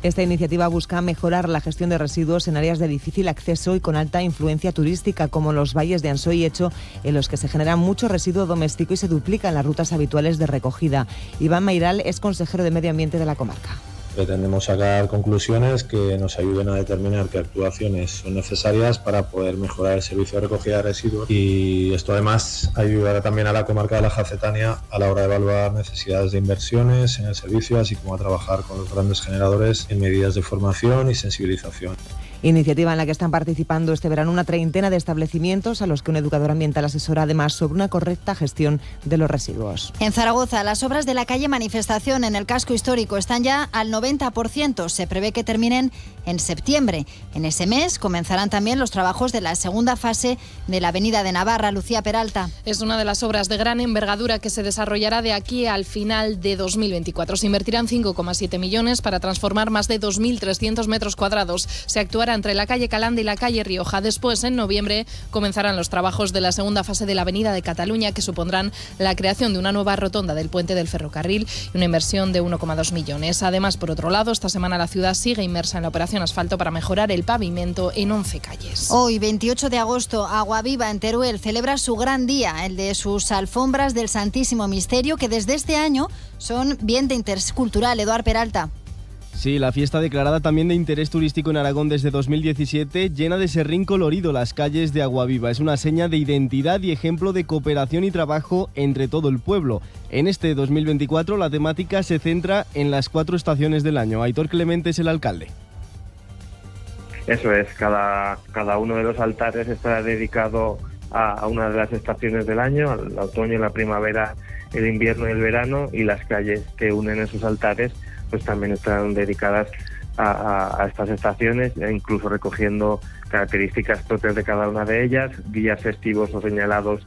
Esta iniciativa busca mejorar la gestión de residuos en áreas de difícil acceso y con alta influencia turística, como los valles de Ansó y Echo, en los que se genera mucho residuo doméstico y se duplican las rutas habituales de recogida. Iván Mairal es consejero de Medio Ambiente de la comarca. Pretendemos sacar conclusiones que nos ayuden a determinar qué actuaciones son necesarias para poder mejorar el servicio de recogida de residuos, y esto además ayudará también a la comarca de la Jacetania a la hora de evaluar necesidades de inversiones en el servicio, así como a trabajar con los grandes generadores en medidas de formación y sensibilización. Iniciativa en la que están participando este verano una treintena de establecimientos a los que un educador ambiental asesora además sobre una correcta gestión de los residuos. En Zaragoza, las obras de la calle Manifestación en el casco histórico están ya al 90%. Se prevé que terminen en septiembre. En ese mes comenzarán también los trabajos de la segunda fase de la Avenida de Navarra. Lucía Peralta. Es una de las obras de gran envergadura que se desarrollará de aquí al final de 2024. Se invertirán 5,7 millones para transformar más de 2.300 metros cuadrados. Se actuará entre la calle Calanda y la calle Rioja. Después, en noviembre, comenzarán los trabajos de la segunda fase de la Avenida de Cataluña, que supondrán la creación de una nueva rotonda del puente del ferrocarril y una inversión de 1,2 millones. Además, por otro lado, esta semana la ciudad sigue inmersa en la operación asfalto para mejorar el pavimento en 11 calles. Hoy, 28 de agosto, Aguaviva en Teruel celebra su gran día, el de sus alfombras del Santísimo Misterio, que desde este año son bien de interés cultural. Eduard Peralta. Sí, la fiesta declarada también de interés turístico en Aragón desde 2017 llena de serrín colorido las calles de Aguaviva. Es una seña de identidad y ejemplo de cooperación y trabajo entre todo el pueblo. En este 2024 la temática se centra en las 4 estaciones del año. Aitor Clemente es el alcalde. Eso es, cada uno de los altares está dedicado a una de las estaciones del año, al otoño, la primavera, el invierno y el verano, y las calles que unen esos altares pues también están dedicadas a estas estaciones, e incluso recogiendo características propias de cada una de ellas, días festivos o señalados.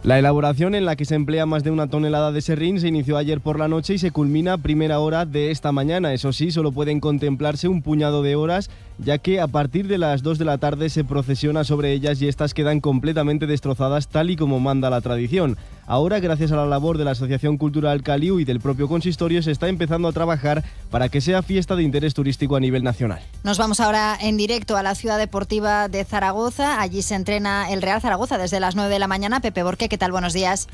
La elaboración, en la que se emplea más de 1 tonelada de serrín, se inició ayer por la noche y se culmina a primera hora de esta mañana. Eso sí, solo pueden contemplarse un puñado de horas, ya que a partir de las 2 de la tarde se procesiona sobre ellas y estas quedan completamente destrozadas, tal y como manda la tradición. Ahora, gracias a la labor de la Asociación Cultural Caliu y del propio consistorio, se está empezando a trabajar para que sea fiesta de interés turístico a nivel nacional. Nos vamos ahora en directo a la Ciudad Deportiva de Zaragoza. Allí se entrena el Real Zaragoza desde las 9 de la mañana. Pepe Borque, ¿qué tal? Buenos días.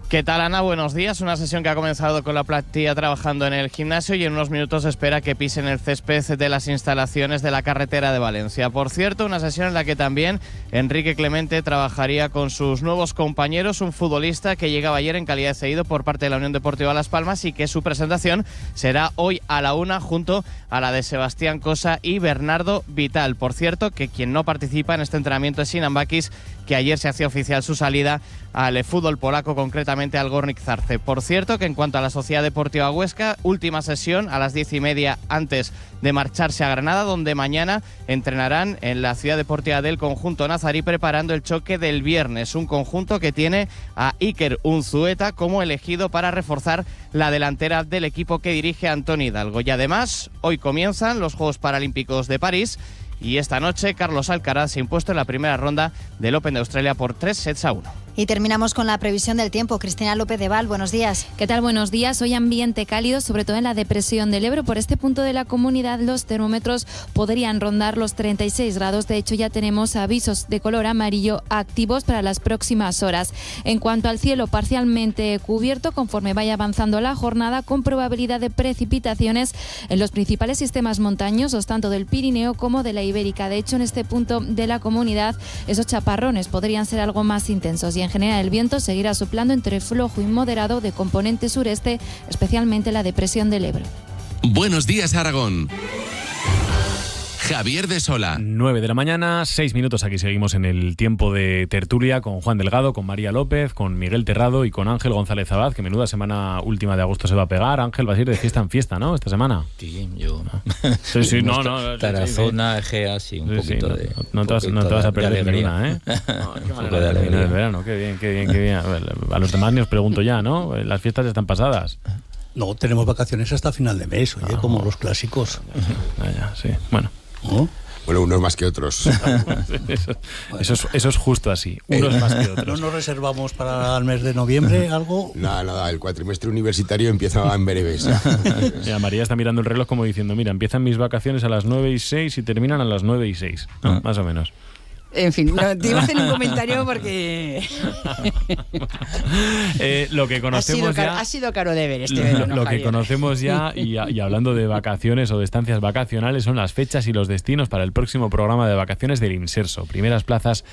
¿Qué tal, Ana? Buenos días. Una sesión que ha comenzado con la plantilla trabajando en el gimnasio y en unos minutos se espera que pisen el césped de las instalaciones de la carretera de Valencia. Por cierto, una sesión en la que también Enrique Clemente trabajaría con sus nuevos compañeros, un futbolista que llegaba ayer en calidad de cedido por parte de la Unión Deportiva Las Palmas y que su presentación será hoy a la 1 junto a la de Sebastián Cosa y Bernardo Vital. Por cierto, que quien no participa en este entrenamiento es Sinan Bakis, que ayer se hacía oficial su salida al fútbol polaco, concretamente al Górnik Zagreb. Por cierto, que en cuanto a la Sociedad Deportiva Huesca, última sesión a las 10:30 antes de marcharse a Granada, donde mañana entrenarán en la Ciudad Deportiva del conjunto nazarí, preparando el choque del viernes, un conjunto que tiene a Iker Unzueta como elegido para reforzar la delantera del equipo que dirige Antoni Hidalgo. Y además, hoy comienzan los Juegos Paralímpicos de París, y esta noche Carlos Alcaraz se ha impuesto en la primera ronda del Open de Australia por 3-1. Y terminamos con la previsión del tiempo. Cristina López de Val, buenos días. ¿Qué tal? Buenos días. Hoy ambiente cálido, sobre todo en la depresión del Ebro. Por este punto de la comunidad los termómetros podrían rondar los 36 grados. De hecho, ya tenemos avisos de color amarillo activos para las próximas horas. En cuanto al cielo, parcialmente cubierto conforme vaya avanzando la jornada, con probabilidad de precipitaciones en los principales sistemas montañosos, tanto del Pirineo como de la Ibérica. De hecho, en este punto de la comunidad, esos chaparrones podrían ser algo más intensos. Y en general el viento seguirá soplando entre flojo y moderado de componente sureste, especialmente la depresión del Ebro. Buenos días, Aragón. Javier de Sola. 9 de la mañana, 6 minutos. Aquí seguimos en el tiempo de tertulia con Juan Delgado, con María López, con Miguel Terrado y con Ángel González Abad, que menuda semana última de agosto se va a pegar. Ángel, vas a ir de fiesta en fiesta, ¿no? Esta semana. Sí, yo. Sí, no. Tarazona, Egea, sí, un poquito de. No te vas a perder ninguna, ¿eh? Qué manera de terminar el verano, qué bien. A los demás ni os pregunto ya, ¿no? Las fiestas están pasadas. No, tenemos vacaciones hasta final de mes, oye, como los clásicos. Sí, bueno. ¿Oh? Bueno, unos más que otros. Eso es justo así, unos más que otros. ¿No nos reservamos para el mes de noviembre algo? Nada, el cuatrimestre universitario empieza en breves. Ya, María está mirando el reloj como diciendo, mira, empiezan mis vacaciones a las 9:06 y terminan a las 9:06, ¿no? Más o menos. En fin, no, te iba a hacer un comentario porque lo que conocemos ha sido caro de ver este verano, lo que Javier. conocemos ya y hablando de vacaciones o de estancias vacacionales son las fechas y los destinos para el próximo programa de vacaciones del Inserso. Primeras plazas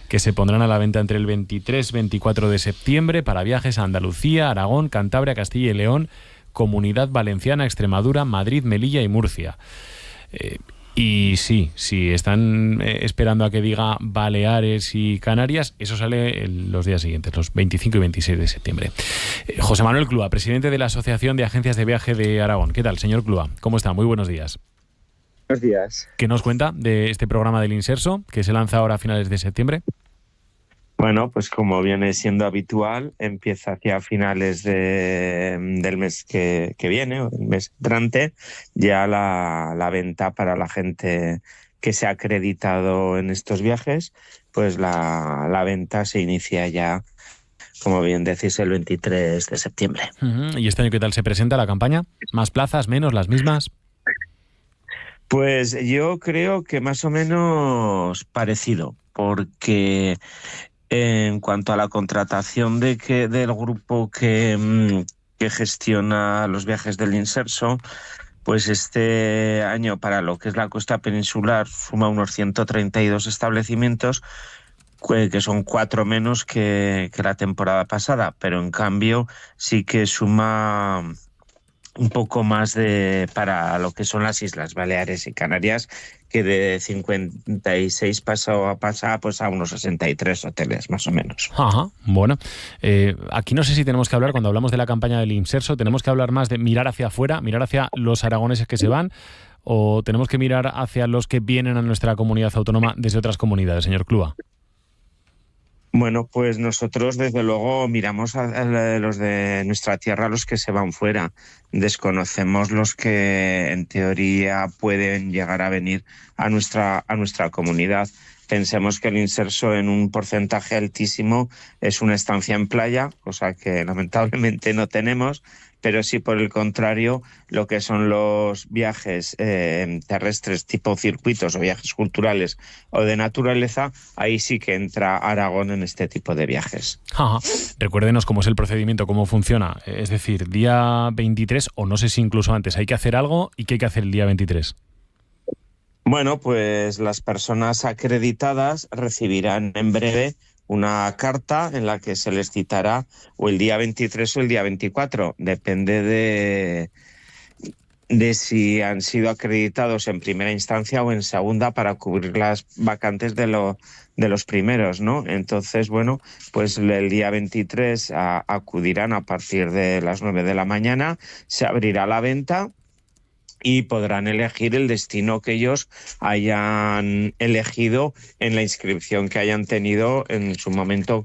que se pondrán a la venta entre el 23 y 24 de septiembre para viajes a Andalucía, Aragón, Cantabria, Castilla y León, Comunidad Valenciana, Extremadura, Madrid, Melilla y Murcia. Y sí, están esperando a que diga Baleares y Canarias, eso sale los días siguientes, los 25 y 26 de septiembre. José Manuel Clua, presidente de la Asociación de Agencias de Viaje de Aragón. ¿Qué tal, señor Clua? ¿Cómo está? Muy buenos días. Buenos días. ¿Qué nos cuenta de este programa del Inserso, que se lanza ahora a finales de septiembre? Bueno, pues como viene siendo habitual, empieza hacia finales del mes que viene, o el mes entrante, ya la venta para la gente que se ha acreditado en estos viajes, pues la venta se inicia ya, como bien decís, el 23 de septiembre. ¿Y este año qué tal se presenta la campaña? ¿Más plazas, menos, las mismas? Pues yo creo que más o menos parecido, porque en cuanto a la contratación del grupo que gestiona los viajes del Inserso, pues este año para lo que es la costa peninsular suma unos 132 establecimientos, que son 4 menos que la temporada pasada, pero en cambio sí que suma un poco más para lo que son las Islas Baleares y Canarias, que de 56 pasa pues a unos 63 hoteles, más o menos. Ajá, bueno. Aquí no sé si tenemos que hablar, cuando hablamos de la campaña del Inserso, tenemos que hablar más de mirar hacia afuera, mirar hacia los aragoneses que se van, o tenemos que mirar hacia los que vienen a nuestra comunidad autónoma desde otras comunidades, señor Clua. Bueno, pues nosotros desde luego miramos a los de nuestra tierra, los que se van fuera. Desconocemos los que en teoría pueden llegar a venir a nuestra comunidad. Pensemos que el Inserso en un porcentaje altísimo es una estancia en playa, cosa que lamentablemente no tenemos, pero sí por el contrario lo que son los viajes terrestres tipo circuitos o viajes culturales o de naturaleza, ahí sí que entra Aragón en este tipo de viajes. Ajá. Recuérdenos cómo es el procedimiento, cómo funciona. Es decir, día 23 o no sé si incluso antes hay que hacer algo y qué hay que hacer el día 23. Bueno, pues las personas acreditadas recibirán en breve una carta en la que se les citará o el día 23 o el día 24. Depende de si han sido acreditados en primera instancia o en segunda para cubrir las vacantes de los primeros, ¿no? Entonces, bueno, pues el día 23 acudirán a partir de las 9 de la mañana, se abrirá la venta y podrán elegir el destino que ellos hayan elegido en la inscripción que hayan tenido en su momento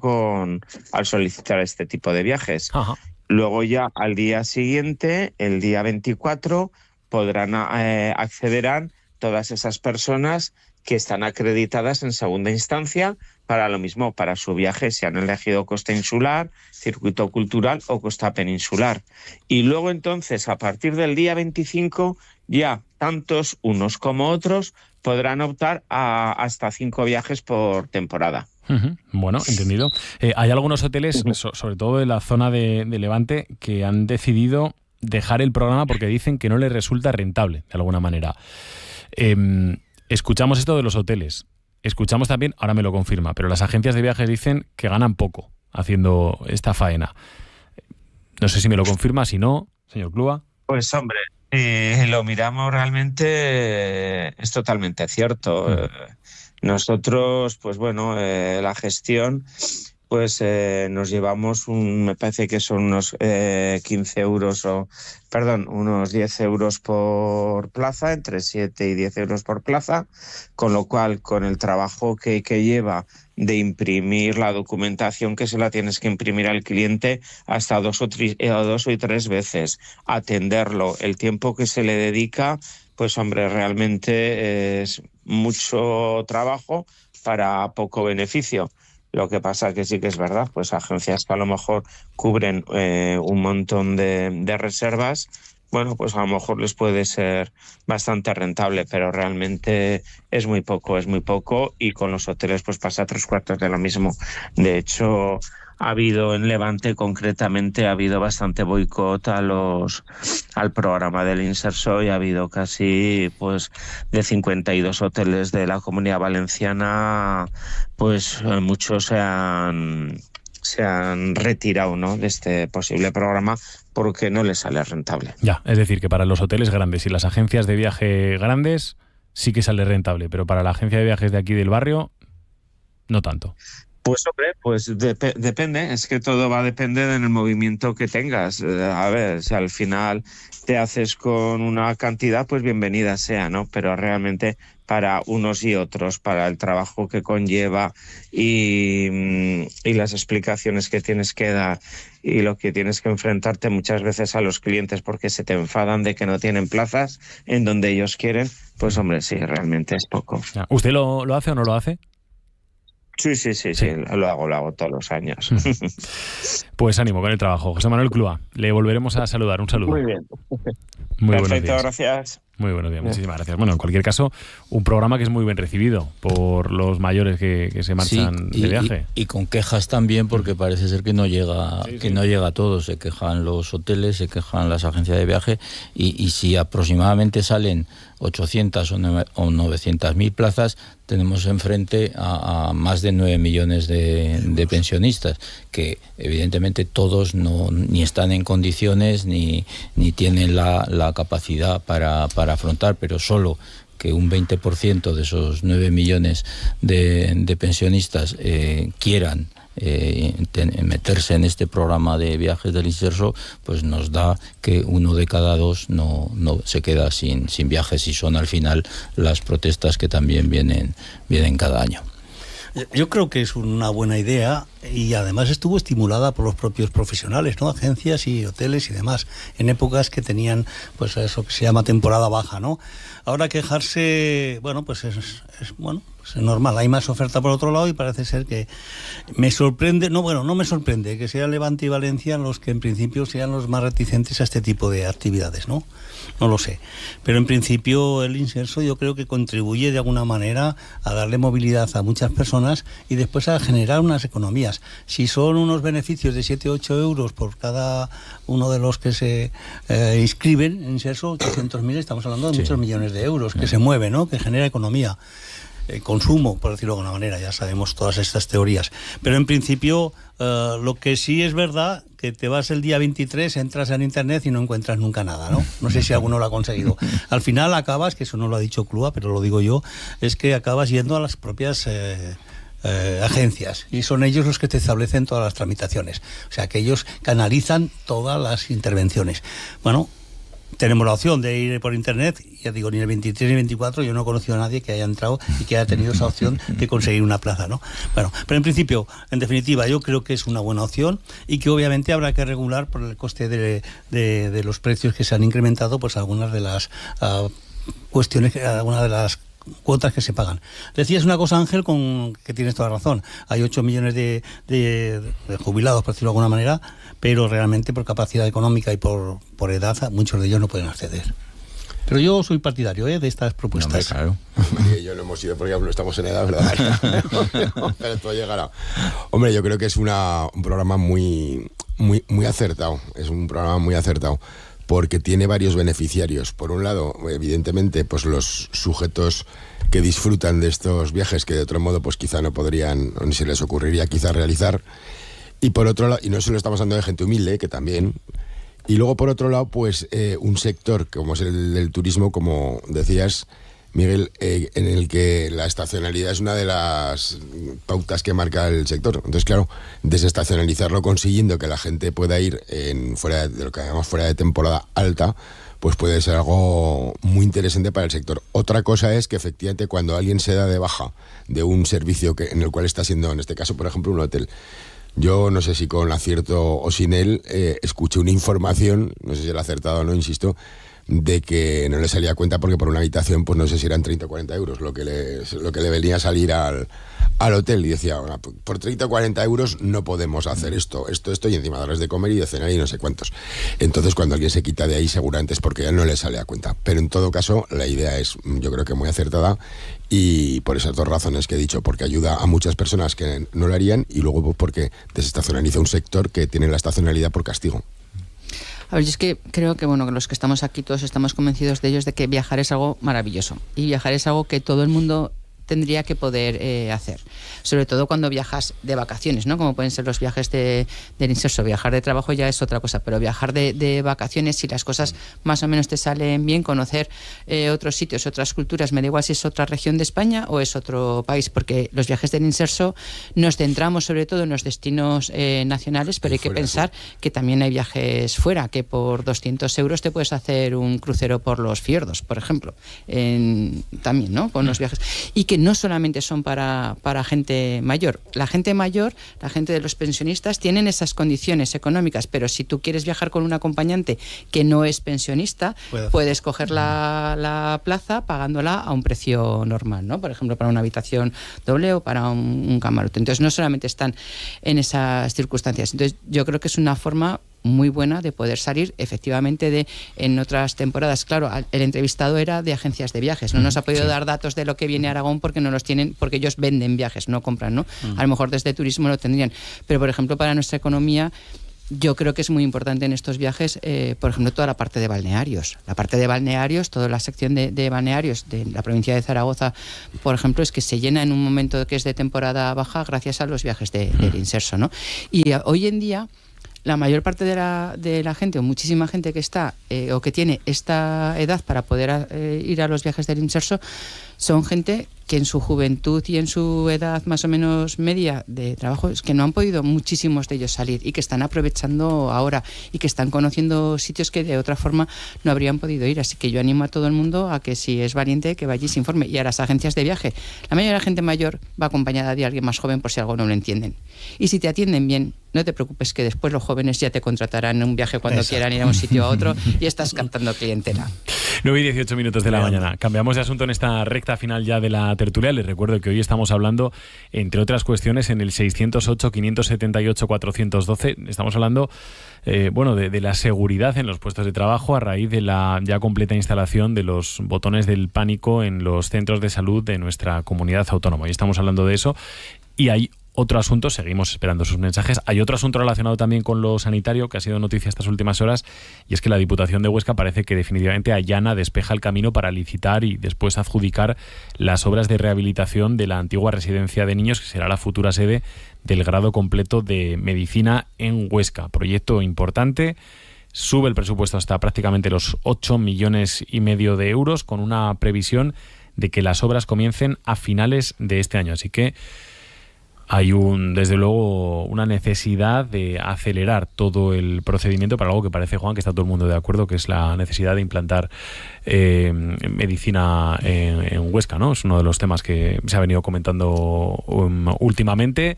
al solicitar este tipo de viajes. Ajá. Luego ya al día siguiente, el día 24, accederán todas esas personas que están acreditadas en segunda instancia para lo mismo, para su viaje, si han elegido costa insular, circuito cultural o costa peninsular. Y luego entonces, a partir del día 25, ya tantos unos como otros podrán optar a hasta 5 viajes por temporada. Bueno, entendido. Hay algunos hoteles, sobre todo en la zona de Levante, que han decidido dejar el programa porque dicen que no les resulta rentable, de alguna manera. Escuchamos esto de los hoteles. Escuchamos también, ahora me lo confirma, pero las agencias de viajes dicen que ganan poco haciendo esta faena. No sé si me lo confirma, si no, señor Clua. Pues hombre, Lo miramos realmente, es totalmente cierto. Nosotros, pues bueno, la gestión, pues nos llevamos me parece que son unos 15 euros unos 10 euros por plaza, entre 7 y 10 euros por plaza, con lo cual, con el trabajo que lleva de imprimir la documentación, que se la tienes que imprimir al cliente hasta dos o tres veces, atenderlo, el tiempo que se le dedica, pues hombre, realmente es mucho trabajo para poco beneficio. Lo que pasa que sí que es verdad, pues agencias que a lo mejor cubren un montón de reservas, bueno, pues a lo mejor les puede ser bastante rentable, pero realmente es muy poco, y con los hoteles pues pasa 3/4 de lo mismo. De hecho, ha habido en Levante concretamente, ha habido bastante boicot al programa del Inserso, y ha habido casi pues de 52 hoteles de la Comunidad Valenciana, pues muchos se han retirado, ¿no?, de este posible programa porque no les sale rentable. Ya, es decir, que para los hoteles grandes y las agencias de viaje grandes sí que sale rentable, pero para la agencia de viajes de aquí del barrio, no tanto. Pues hombre, pues depende, es que todo va a depender en el movimiento que tengas. A ver, si al final te haces con una cantidad, pues bienvenida sea, ¿no? Pero realmente para unos y otros, para el trabajo que conlleva y las explicaciones que tienes que dar y lo que tienes que enfrentarte muchas veces a los clientes porque se te enfadan de que no tienen plazas en donde ellos quieren, pues hombre, sí, realmente es poco. ¿Usted lo hace o no lo hace? Sí, lo hago todos los años. Pues ánimo con el trabajo. José Manuel Clua, le volveremos a saludar. Un saludo. Muy bien. Muy Perfecto, buenos días. Gracias. Muy buenos días, muchísimas gracias. Bueno, en cualquier caso, un programa que es muy bien recibido por los mayores que se marchan de viaje. Y con quejas también, porque parece ser que no llega no llega a todos. Se quejan los hoteles, se quejan las agencias de viaje, y si aproximadamente salen 800 o 900.000 plazas, tenemos enfrente a más de 9 millones de pensionistas, que evidentemente todos ni están en condiciones ni tienen la capacidad para afrontar, pero solo que un 20% de esos 9 millones de pensionistas quieran meterse en este programa de viajes del Inserso, pues nos da que 1 de cada 2 no se queda sin viajes, y son al final las protestas que también vienen cada año. Yo creo que es una buena idea, y además estuvo estimulada por los propios profesionales, ¿no? Agencias y hoteles y demás, en épocas que tenían pues eso que se llama temporada baja, ¿no? Ahora quejarse, bueno, pues es normal. Hay más oferta por otro lado, y parece ser que me sorprende, no me sorprende que sea Levante y Valencia los que en principio sean los más reticentes a este tipo de actividades, ¿no? No lo sé. Pero en principio el Inserso yo creo que contribuye de alguna manera a darle movilidad a muchas personas y después a generar unas economías. Si son unos beneficios de 7 o 8 euros por cada uno de los que se inscriben en Inserso, 800.000, estamos hablando de muchos millones de euros que se mueven, ¿no? Que genera economía. Consumo, por decirlo de alguna manera, ya sabemos todas estas teorías. Pero en principio, lo que sí es verdad, que te vas el día 23, entras en internet y no encuentras nunca nada, ¿no? No sé si alguno lo ha conseguido. Al final acabas, que eso no lo ha dicho Clua, pero lo digo yo, es que acabas yendo a las propias agencias, y son ellos los que te establecen todas las tramitaciones. O sea, que ellos canalizan todas las intervenciones. Bueno, tenemos la opción de ir por internet, ya digo, ni el 23 ni el 24 yo no he conocido a nadie que haya entrado y que haya tenido esa opción de conseguir una plaza, ¿no? Bueno, pero en principio, en definitiva, yo creo que es una buena opción, y que obviamente habrá que regular por el coste de los precios que se han incrementado, pues algunas de las algunas de las cuotas que se pagan. Decías una cosa, Ángel, que tienes toda razón. Hay 8 millones de jubilados, por decirlo de alguna manera, pero realmente por capacidad económica y por edad, muchos de ellos no pueden acceder. Pero yo soy partidario de estas propuestas. No, claro. Yo no hemos ido porque no estamos en edad, ¿verdad? Pero todo llegará. Hombre, yo creo que es un programa muy acertado. Es un programa muy acertado, porque tiene varios beneficiarios. Por un lado, evidentemente, pues los sujetos que disfrutan de estos viajes, que de otro modo pues quizá no podrían, o ni se les ocurriría quizá realizar. Y por otro lado, y no solo estamos hablando de gente humilde, que también, Y luego, por otro lado, pues un sector como es el del turismo, como decías, Miguel, en el que la estacionalidad es una de las pautas que marca el sector. Entonces, claro, desestacionalizarlo consiguiendo que la gente pueda ir fuera de lo que llamamos fuera de temporada alta, pues puede ser algo muy interesante para el sector. Otra cosa es que efectivamente cuando alguien se da de baja de un servicio en el cual está siendo, en este caso, por ejemplo, un hotel. Yo no sé si con acierto o sin él, escuché una información, no sé si era acertado o no, insisto, de que no le salía a cuenta porque por una habitación, pues no sé si eran 30 o 40 euros lo que le venía a salir al hotel. Y decía, bueno, por 30 o 40 euros no podemos hacer esto, y encima darles de comer y de cenar y no sé cuántos. Entonces, cuando alguien se quita de ahí, seguramente es porque ya no le sale a cuenta. Pero en todo caso, la idea es, yo creo que muy acertada, y por esas dos razones que he dicho, porque ayuda a muchas personas que no lo harían, y luego pues, porque desestacionaliza un sector que tiene la estacionalidad por castigo. A ver, yo es que creo que bueno, que los que estamos aquí todos estamos convencidos de ellos de que viajar es algo maravilloso y viajar es algo que todo el mundo tendría que poder hacer, sobre todo cuando viajas de vacaciones, ¿no? Como pueden ser los viajes del inserso. Viajar de trabajo ya es otra cosa, pero viajar de vacaciones, si las cosas más o menos te salen bien, conocer otros sitios, otras culturas, me da igual si es otra región de España o es otro país, porque los viajes del inserso nos centramos sobre todo en los destinos nacionales, pero hay que pensar que también hay viajes fuera, que por 200 euros te puedes hacer un crucero por los fiordos, por ejemplo, también, ¿no? Con los viajes, y que no solamente son para gente mayor. La gente mayor, la gente de los pensionistas, tienen esas condiciones económicas, pero si tú quieres viajar con un acompañante que no es pensionista, puedes coger la plaza pagándola a un precio normal, ¿no? Por ejemplo, para una habitación doble o para un camarote. Entonces, no solamente están en esas circunstancias. Entonces, yo creo que es una forma muy buena de poder salir efectivamente en otras temporadas. Claro, el entrevistado era de agencias de viajes, no nos ha podido dar datos de lo que viene a Aragón porque no los tienen, porque ellos venden viajes, no compran, ¿no? A lo mejor desde turismo lo tendrían, pero por ejemplo para nuestra economía yo creo que es muy importante en estos viajes, por ejemplo, toda la parte de balnearios. La parte de balnearios, toda la sección de balnearios de la provincia de Zaragoza, por ejemplo, es que se llena en un momento que es de temporada baja gracias a los viajes del inserso, ¿no? Y hoy en día la mayor parte de la gente, o muchísima gente que está o que tiene esta edad para poder ir a los viajes del inserso, son gente que en su juventud y en su edad más o menos media de trabajo es que no han podido muchísimos de ellos salir y que están aprovechando ahora y que están conociendo sitios que de otra forma no habrían podido ir. Así que yo animo a todo el mundo a que si es valiente que vaya y se informe. Y a las agencias de viaje, la mayoría de la gente mayor va acompañada de alguien más joven por si algo no lo entienden. Y si te atienden bien, no te preocupes que después los jóvenes ya te contratarán en un viaje cuando quieran ir a un sitio a otro y estás captando clientela. 9 y 18 minutos de la mañana. Cambiamos de asunto en esta recta final ya de la tertulia. Les recuerdo que hoy estamos hablando, entre otras cuestiones, en el 608-578-412. Estamos hablando de la seguridad en los puestos de trabajo a raíz de la ya completa instalación de los botones del pánico en los centros de salud de nuestra comunidad autónoma. Hoy estamos hablando de eso y hay otro asunto, seguimos esperando sus mensajes. Hay otro asunto relacionado también con lo sanitario que ha sido noticia estas últimas horas, y es que la Diputación de Huesca parece que definitivamente allana, despeja el camino para licitar y después adjudicar las obras de rehabilitación de la antigua residencia de niños, que será la futura sede del grado completo de medicina en Huesca. Proyecto importante. Sube el presupuesto hasta prácticamente los 8,5 millones de euros, con una previsión de que las obras comiencen a finales de este año. Así que hay desde luego una necesidad de acelerar todo el procedimiento para algo que parece, Juan, que está todo el mundo de acuerdo, que es la necesidad de implantar medicina en Huesca, ¿no? Es uno de los temas que se ha venido comentando últimamente.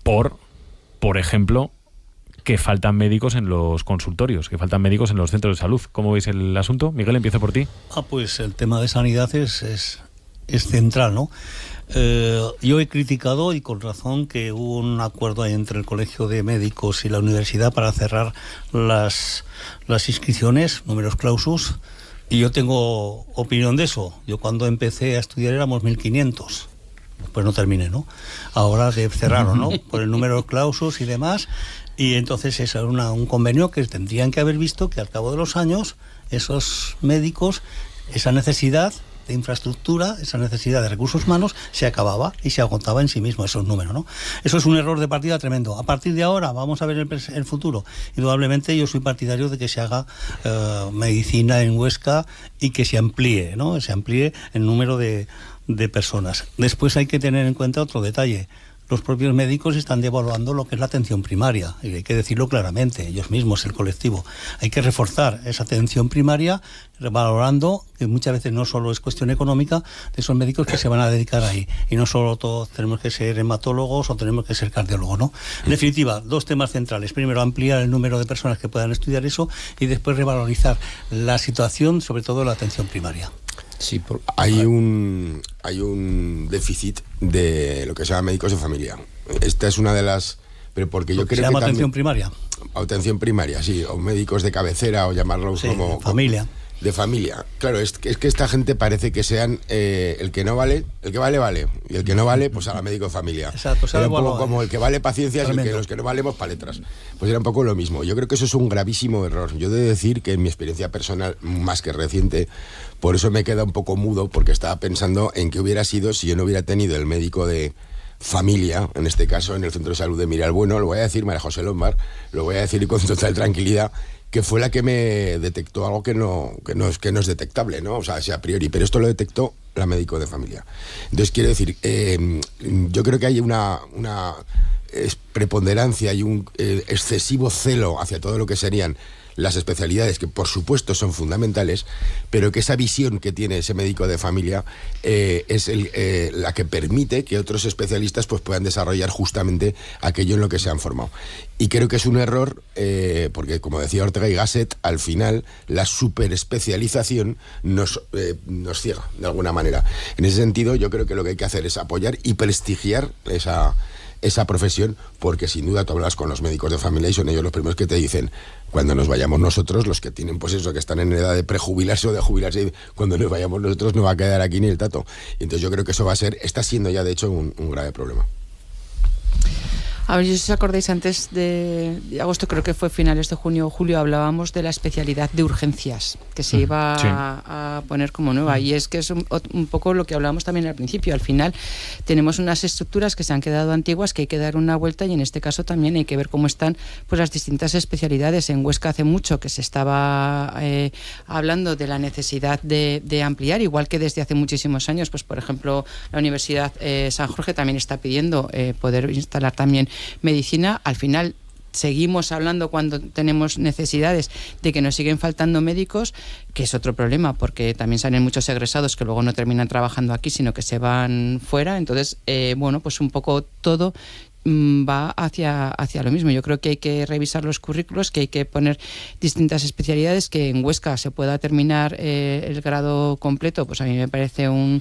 Por ejemplo, que faltan médicos en los consultorios, que faltan médicos en los centros de salud. ¿Cómo veis el asunto? Miguel, empiezo por ti. Pues el tema de sanidad es central, ¿no? Yo he criticado, y con razón, que hubo un acuerdo entre el Colegio de Médicos y la universidad para cerrar las inscripciones, numerus clausus, y yo tengo opinión de eso. Yo cuando empecé a estudiar éramos 1.500, pues no terminé, ¿no? Ahora que cerraron, ¿no? Por el número clausus y demás, y entonces es un convenio que tendrían que haber visto que al cabo de los años esos médicos, esa necesidad de infraestructura, esa necesidad de recursos humanos, se acababa y se agotaba en sí mismo esos números, ¿no? Eso es un error de partida tremendo. A partir de ahora, vamos a ver el futuro. Indudablemente yo soy partidario de que se haga medicina en Huesca y que se amplíe, ¿no? Se amplíe el número de personas. Después hay que tener en cuenta otro detalle. Los propios médicos están devaluando lo que es la atención primaria, y hay que decirlo claramente, ellos mismos, el colectivo. Hay que reforzar esa atención primaria, valorando que muchas veces no solo es cuestión económica de esos médicos que se van a dedicar ahí, y no solo todos tenemos que ser hematólogos o tenemos que ser cardiólogos, ¿no? En definitiva, dos temas centrales. Primero, ampliar el número de personas que puedan estudiar eso, y después revalorizar la situación, sobre todo la atención primaria. Sí, hay un déficit de lo que se llama médicos de familia. Esta es una de las... Pero porque yo creo se llama que atención primaria. Atención primaria, sí, o médicos de cabecera, o llamarlo como... familia. De familia. Claro, es que esta gente parece que sean el que no vale, el que vale, vale. Y el que no vale, pues a la médico de familia. Exacto, era un poco como el que vale paciencias, y los que no valemos paletras. Pues era un poco lo mismo. Yo creo que eso es un gravísimo error. Yo he de decir que en mi experiencia personal, más que reciente, por eso me queda un poco mudo, porque estaba pensando en qué hubiera sido si yo no hubiera tenido el médico de familia, en este caso en el Centro de Salud de Miralbueno. Lo voy a decir, María José Lombard, lo voy a decir con total tranquilidad, que fue la que me detectó algo que no es detectable, ¿no? O sea, a priori, pero esto lo detectó la médico de familia. Entonces, quiero decir, yo creo que hay una preponderancia y un excesivo celo hacia todo lo que serían las especialidades, que por supuesto son fundamentales, pero que esa visión que tiene ese médico de familia es la que permite que otros especialistas pues puedan desarrollar justamente aquello en lo que se han formado. Y creo que es un error, porque como decía Ortega y Gasset, al final la superespecialización nos ciega de alguna manera. En ese sentido, yo creo que lo que hay que hacer es apoyar y prestigiar esa profesión, porque sin duda tú hablas con los médicos de familia y son ellos los primeros que te dicen, cuando nos vayamos nosotros, los que tienen pues eso, que están en edad de prejubilarse o de jubilarse, cuando nos vayamos nosotros no va a quedar aquí ni el tato. Y entonces yo creo que eso está siendo ya de hecho un grave problema. A ver, si os acordáis, antes de agosto, creo que fue finales de junio o julio, hablábamos de la especialidad de urgencias, que se iba a poner como nueva. Y es que es un poco lo que hablábamos también al principio. Al final tenemos unas estructuras que se han quedado antiguas, que hay que dar una vuelta, y en este caso también hay que ver cómo están pues las distintas especialidades. En Huesca hace mucho que se estaba hablando de la necesidad de ampliar, igual que desde hace muchísimos años, pues por ejemplo, la Universidad San Jorge también está pidiendo poder instalar también medicina. Al final seguimos hablando, cuando tenemos necesidades, de que nos siguen faltando médicos, que es otro problema, porque también salen muchos egresados que luego no terminan trabajando aquí, sino que se van fuera. Entonces, bueno, pues un poco todo va hacia lo mismo. Yo creo que hay que revisar los currículos, que hay que poner distintas especialidades, que en Huesca se pueda terminar el grado completo, pues a mí me parece un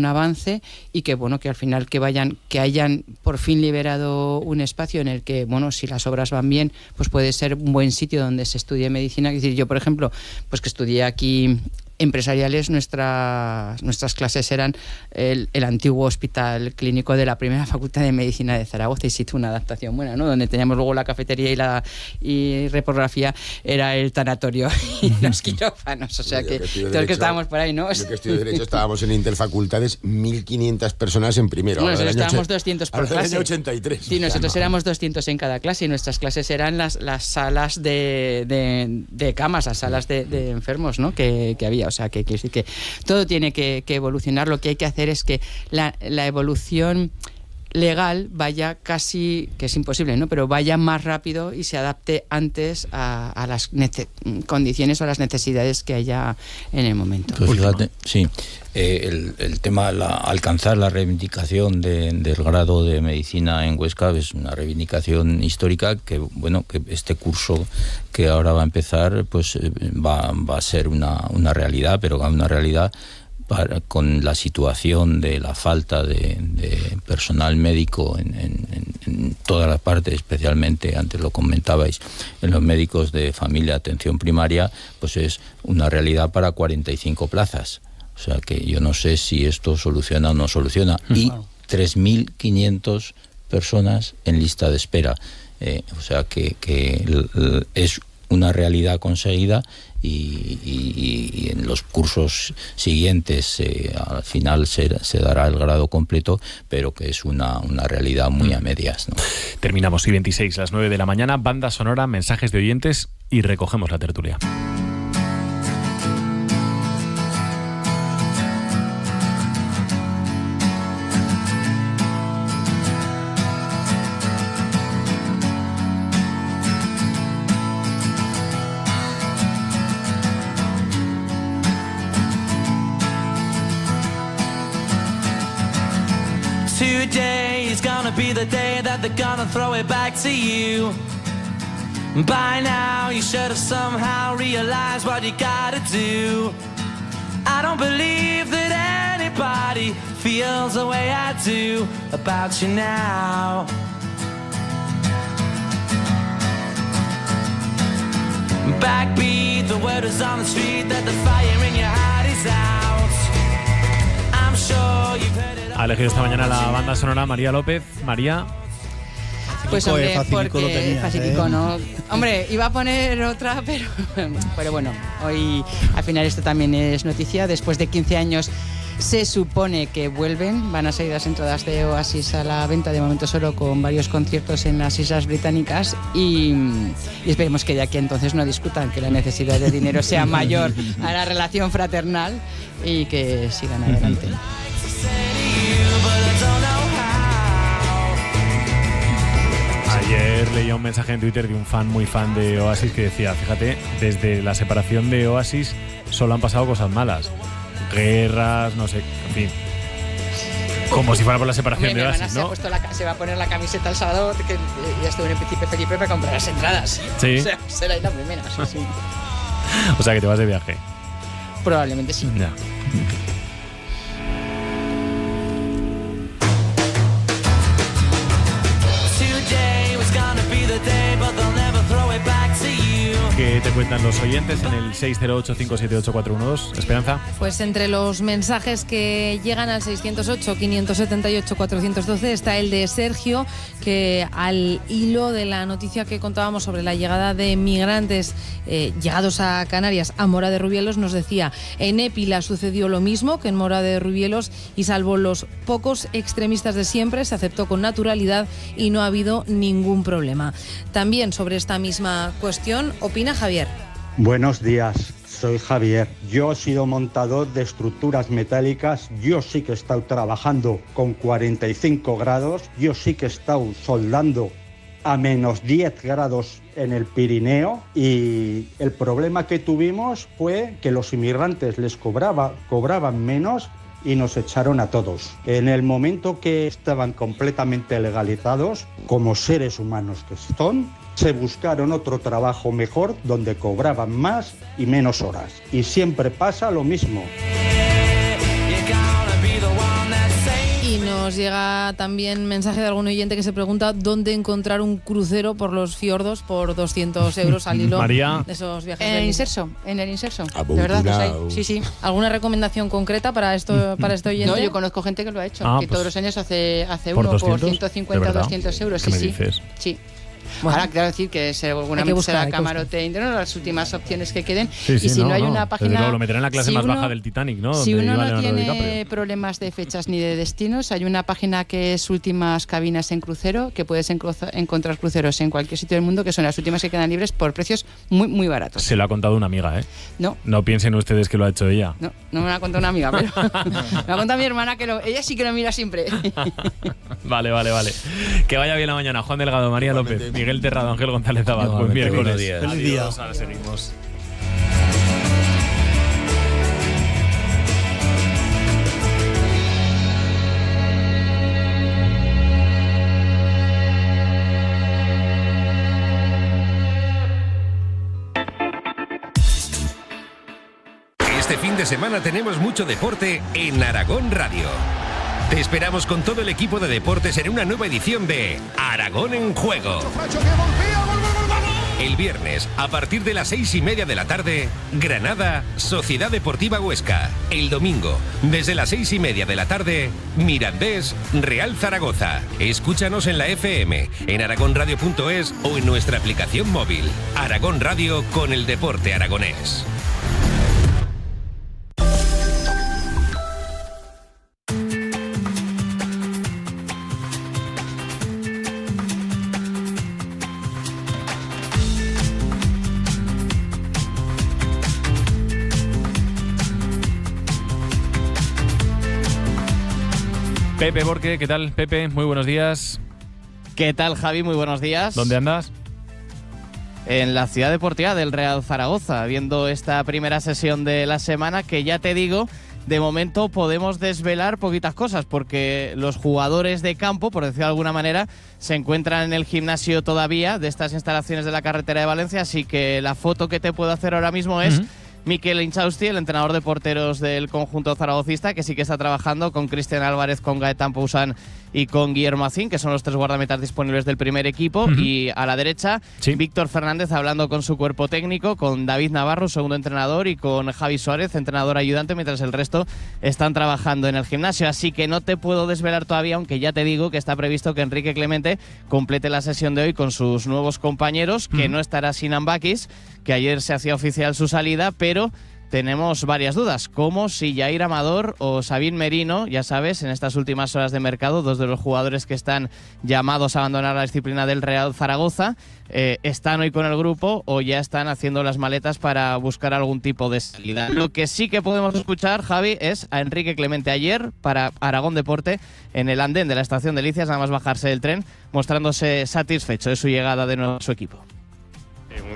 avance, y que bueno, que al final que hayan por fin liberado un espacio en el que, bueno, si las obras van bien, pues puede ser un buen sitio donde se estudie medicina. Es decir, yo por ejemplo, pues que estudié aquí empresariales, nuestras clases eran el antiguo hospital clínico de la primera Facultad de Medicina de Zaragoza, y sí tuvo una adaptación buena, ¿no? Donde teníamos luego la cafetería y reprografía era el tanatorio y los quirófanos, o sea que todos que estábamos por ahí, ¿no? Yo que estudio Derecho estábamos en Interfacultades 1.500 personas en primero. Bueno, nosotros estábamos 200 por clase. Del año 83. Sí, nosotros éramos 200 en cada clase, y nuestras clases eran las salas de camas, las salas de enfermos, ¿no? que había. O sea, que todo tiene que evolucionar. Lo que hay que hacer es que la evolución legal vaya casi, que es imposible, ¿no?, pero vaya más rápido y se adapte antes a las condiciones o a las necesidades que haya en el momento. Pues fíjate, sí, el tema, alcanzar la reivindicación del grado de medicina en Huesca es una reivindicación histórica que, bueno, que este curso que ahora va a empezar, pues va a ser una realidad, pero una realidad con la situación de la falta de personal médico en todas las partes, especialmente, antes lo comentabais, en los médicos de familia, atención primaria, pues es una realidad para 45 plazas. O sea que yo no sé si esto soluciona o no soluciona. Y 3.500 personas en lista de espera. O sea que es una realidad conseguida y en los cursos siguientes al final se dará el grado completo, pero que es una realidad muy a medias, ¿no? Terminamos, y 26, las 9 de la mañana, banda sonora, mensajes de oyentes y recogemos la tertulia. Today is gonna be the day that they're gonna throw it back to you. By now you should have somehow realized what you gotta do. I don't believe that anybody feels the way I do about you now. Backbeat, the word is on the street that the fire in your heart is out. I'm sure you've heard it. Ha elegido esta mañana la banda sonora María López. María. Pues hombre, facilico lo porque tenía, facilico, ¿no? Hombre, iba a poner otra, pero bueno, hoy al final esto también es noticia. Después de 15 años se supone que vuelven, van a salir las entradas de Oasis a la venta, de momento solo con varios conciertos en las Islas Británicas y esperemos que de aquí a entonces no discutan que la necesidad de dinero sea mayor a la relación fraternal y que sigan adelante. Ayer leía un mensaje en Twitter de un fan muy fan de Oasis que decía, fíjate, desde la separación de Oasis solo han pasado cosas malas. Guerras, no sé, en fin. Como si fuera por la separación de Oasis, ¿no? Se va a poner la camiseta el sábado, que ya estuvo en el Príncipe Felipe para comprar las entradas. Sí. O sea, será la primera, sí. O sea, que te vas de viaje. Probablemente sí. Ya. ¿Qué te cuentan los oyentes en el 608-578-412? Esperanza. Pues entre los mensajes que llegan al 608-578-412 está el de Sergio, que al hilo de la noticia que contábamos sobre la llegada de migrantes llegados a Canarias, a Mora de Rubielos, nos decía: en Épila sucedió lo mismo que en Mora de Rubielos y salvo los pocos extremistas de siempre se aceptó con naturalidad y no ha habido ningún problema. También sobre esta misma cuestión opina Javier. Buenos días, soy Javier. Yo he sido montador de estructuras metálicas, yo sí que he estado trabajando con 45 grados, yo sí que he estado soldando a menos 10 grados en el Pirineo y el problema que tuvimos fue que los inmigrantes les cobraban menos y nos echaron a todos. En el momento que estaban completamente legalizados, como seres humanos que son, se buscaron otro trabajo mejor donde cobraban más y menos horas. Y siempre pasa lo mismo. Y nos llega también mensaje de algún oyente que se pregunta dónde encontrar un crucero por los fiordos por 200 euros al hilo. María. De esos viajes. En el Inserso. De verdad, los hay. Sí. ¿Alguna recomendación concreta para este oyente? No, yo conozco gente que lo ha hecho, que todos los años hace ¿por uno 200? por 150 o 200 euros. ¿Qué me dices? Sí. Bueno, ahora quiero decir que seguramente será camarote interno, las últimas opciones que queden. Sí, y si no hay una página... Desde luego, lo meterán en la clase más baja del Titanic, ¿no? Si donde uno iba no Leonardo tiene DiCaprio. problemas de fechas ni de destinos, hay una página que es Últimas Cabinas en Crucero, que puedes encontrar cruceros en cualquier sitio del mundo, que son las últimas que quedan libres por precios muy, muy baratos. Se lo ha contado una amiga, ¿eh? No piensen ustedes que lo ha hecho ella. No me lo ha contado una amiga, pero me lo ha contado mi hermana, que ella sí que lo mira siempre. Vale. Que vaya bien la mañana. Juan Delgado, María López, Miguel Terrado, Ángel González Abad. Buen miércoles. Feliz día. Ahora seguimos. Este fin de semana tenemos mucho deporte en Aragón Radio. Te esperamos con todo el equipo de deportes en una nueva edición de Aragón en Juego. El viernes, a partir de las 6:30 de la tarde, Granada, Sociedad Deportiva Huesca. El domingo, desde las 6:30 de la tarde, Mirandés, Real Zaragoza. Escúchanos en la FM, en aragonradio.es o en nuestra aplicación móvil. Aragón Radio con el deporte aragonés. Pepe Borque, ¿qué tal, Pepe? Muy buenos días. ¿Qué tal, Javi? Muy buenos días. ¿Dónde andas? En la ciudad deportiva del Real Zaragoza, viendo esta primera sesión de la semana, que ya te digo, de momento podemos desvelar poquitas cosas, porque los jugadores de campo, por decirlo de alguna manera, se encuentran en el gimnasio todavía de estas instalaciones de la carretera de Valencia, así que la foto que te puedo hacer ahora mismo es Mikel Inchausti, el entrenador de porteros del conjunto zaragocista, que sí que está trabajando con Cristian Álvarez, con Gaetán Pousán y con Guillermo Acín, que son los 3 guardametas disponibles del primer equipo. Y a la derecha, Víctor Fernández hablando con su cuerpo técnico, con David Navarro, segundo entrenador, y con Javi Suárez, entrenador ayudante, mientras el resto están trabajando en el gimnasio. Así que no te puedo desvelar todavía, aunque ya te digo que está previsto que Enrique Clemente complete la sesión de hoy con sus nuevos compañeros, que no estará Sinan Bakis, que ayer se hacía oficial su salida, pero tenemos varias dudas, como si Yair Amador o Sabin Merino, ya sabes, en estas últimas horas de mercado, 2 de los jugadores que están llamados a abandonar la disciplina del Real Zaragoza, están hoy con el grupo o ya están haciendo las maletas para buscar algún tipo de salida. Lo que sí que podemos escuchar, Javi, es a Enrique Clemente ayer para Aragón Deporte en el andén de la estación de Licias, nada más bajarse del tren, mostrándose satisfecho de su llegada de nuevo a su equipo.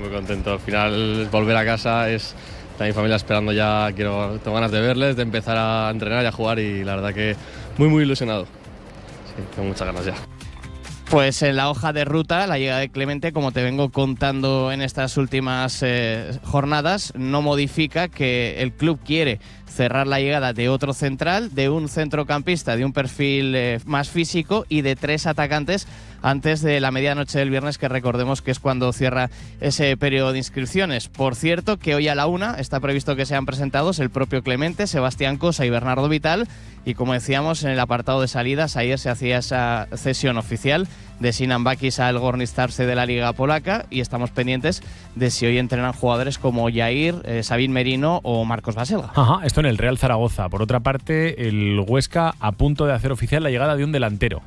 Muy contento, al final volver a casa está mi familia esperando ya, tengo ganas de verles, de empezar a entrenar y a jugar, y la verdad que muy ilusionado. Sí, tengo muchas ganas ya. Pues en la hoja de ruta, la llegada de Clemente, como te vengo contando en estas últimas jornadas, no modifica que el club quiere cerrar la llegada de otro central, de un centrocampista de un perfil más físico y de 3 atacantes antes de la medianoche del viernes, que recordemos que es cuando cierra ese periodo de inscripciones. Por cierto, que hoy a la 1 está previsto que sean presentados el propio Clemente, Sebastián Cosa y Bernardo Vital, y como decíamos, en el apartado de salidas ayer se hacía esa cesión oficial de Sinan Bakis al Gorni Starce de la Liga Polaca, y estamos pendientes de si hoy entrenan jugadores como Yair, Sabin Merino o Marcos Baselga. Ajá, esto en el Real Zaragoza. Por otra parte, el Huesca a punto de hacer oficial la llegada de un delantero.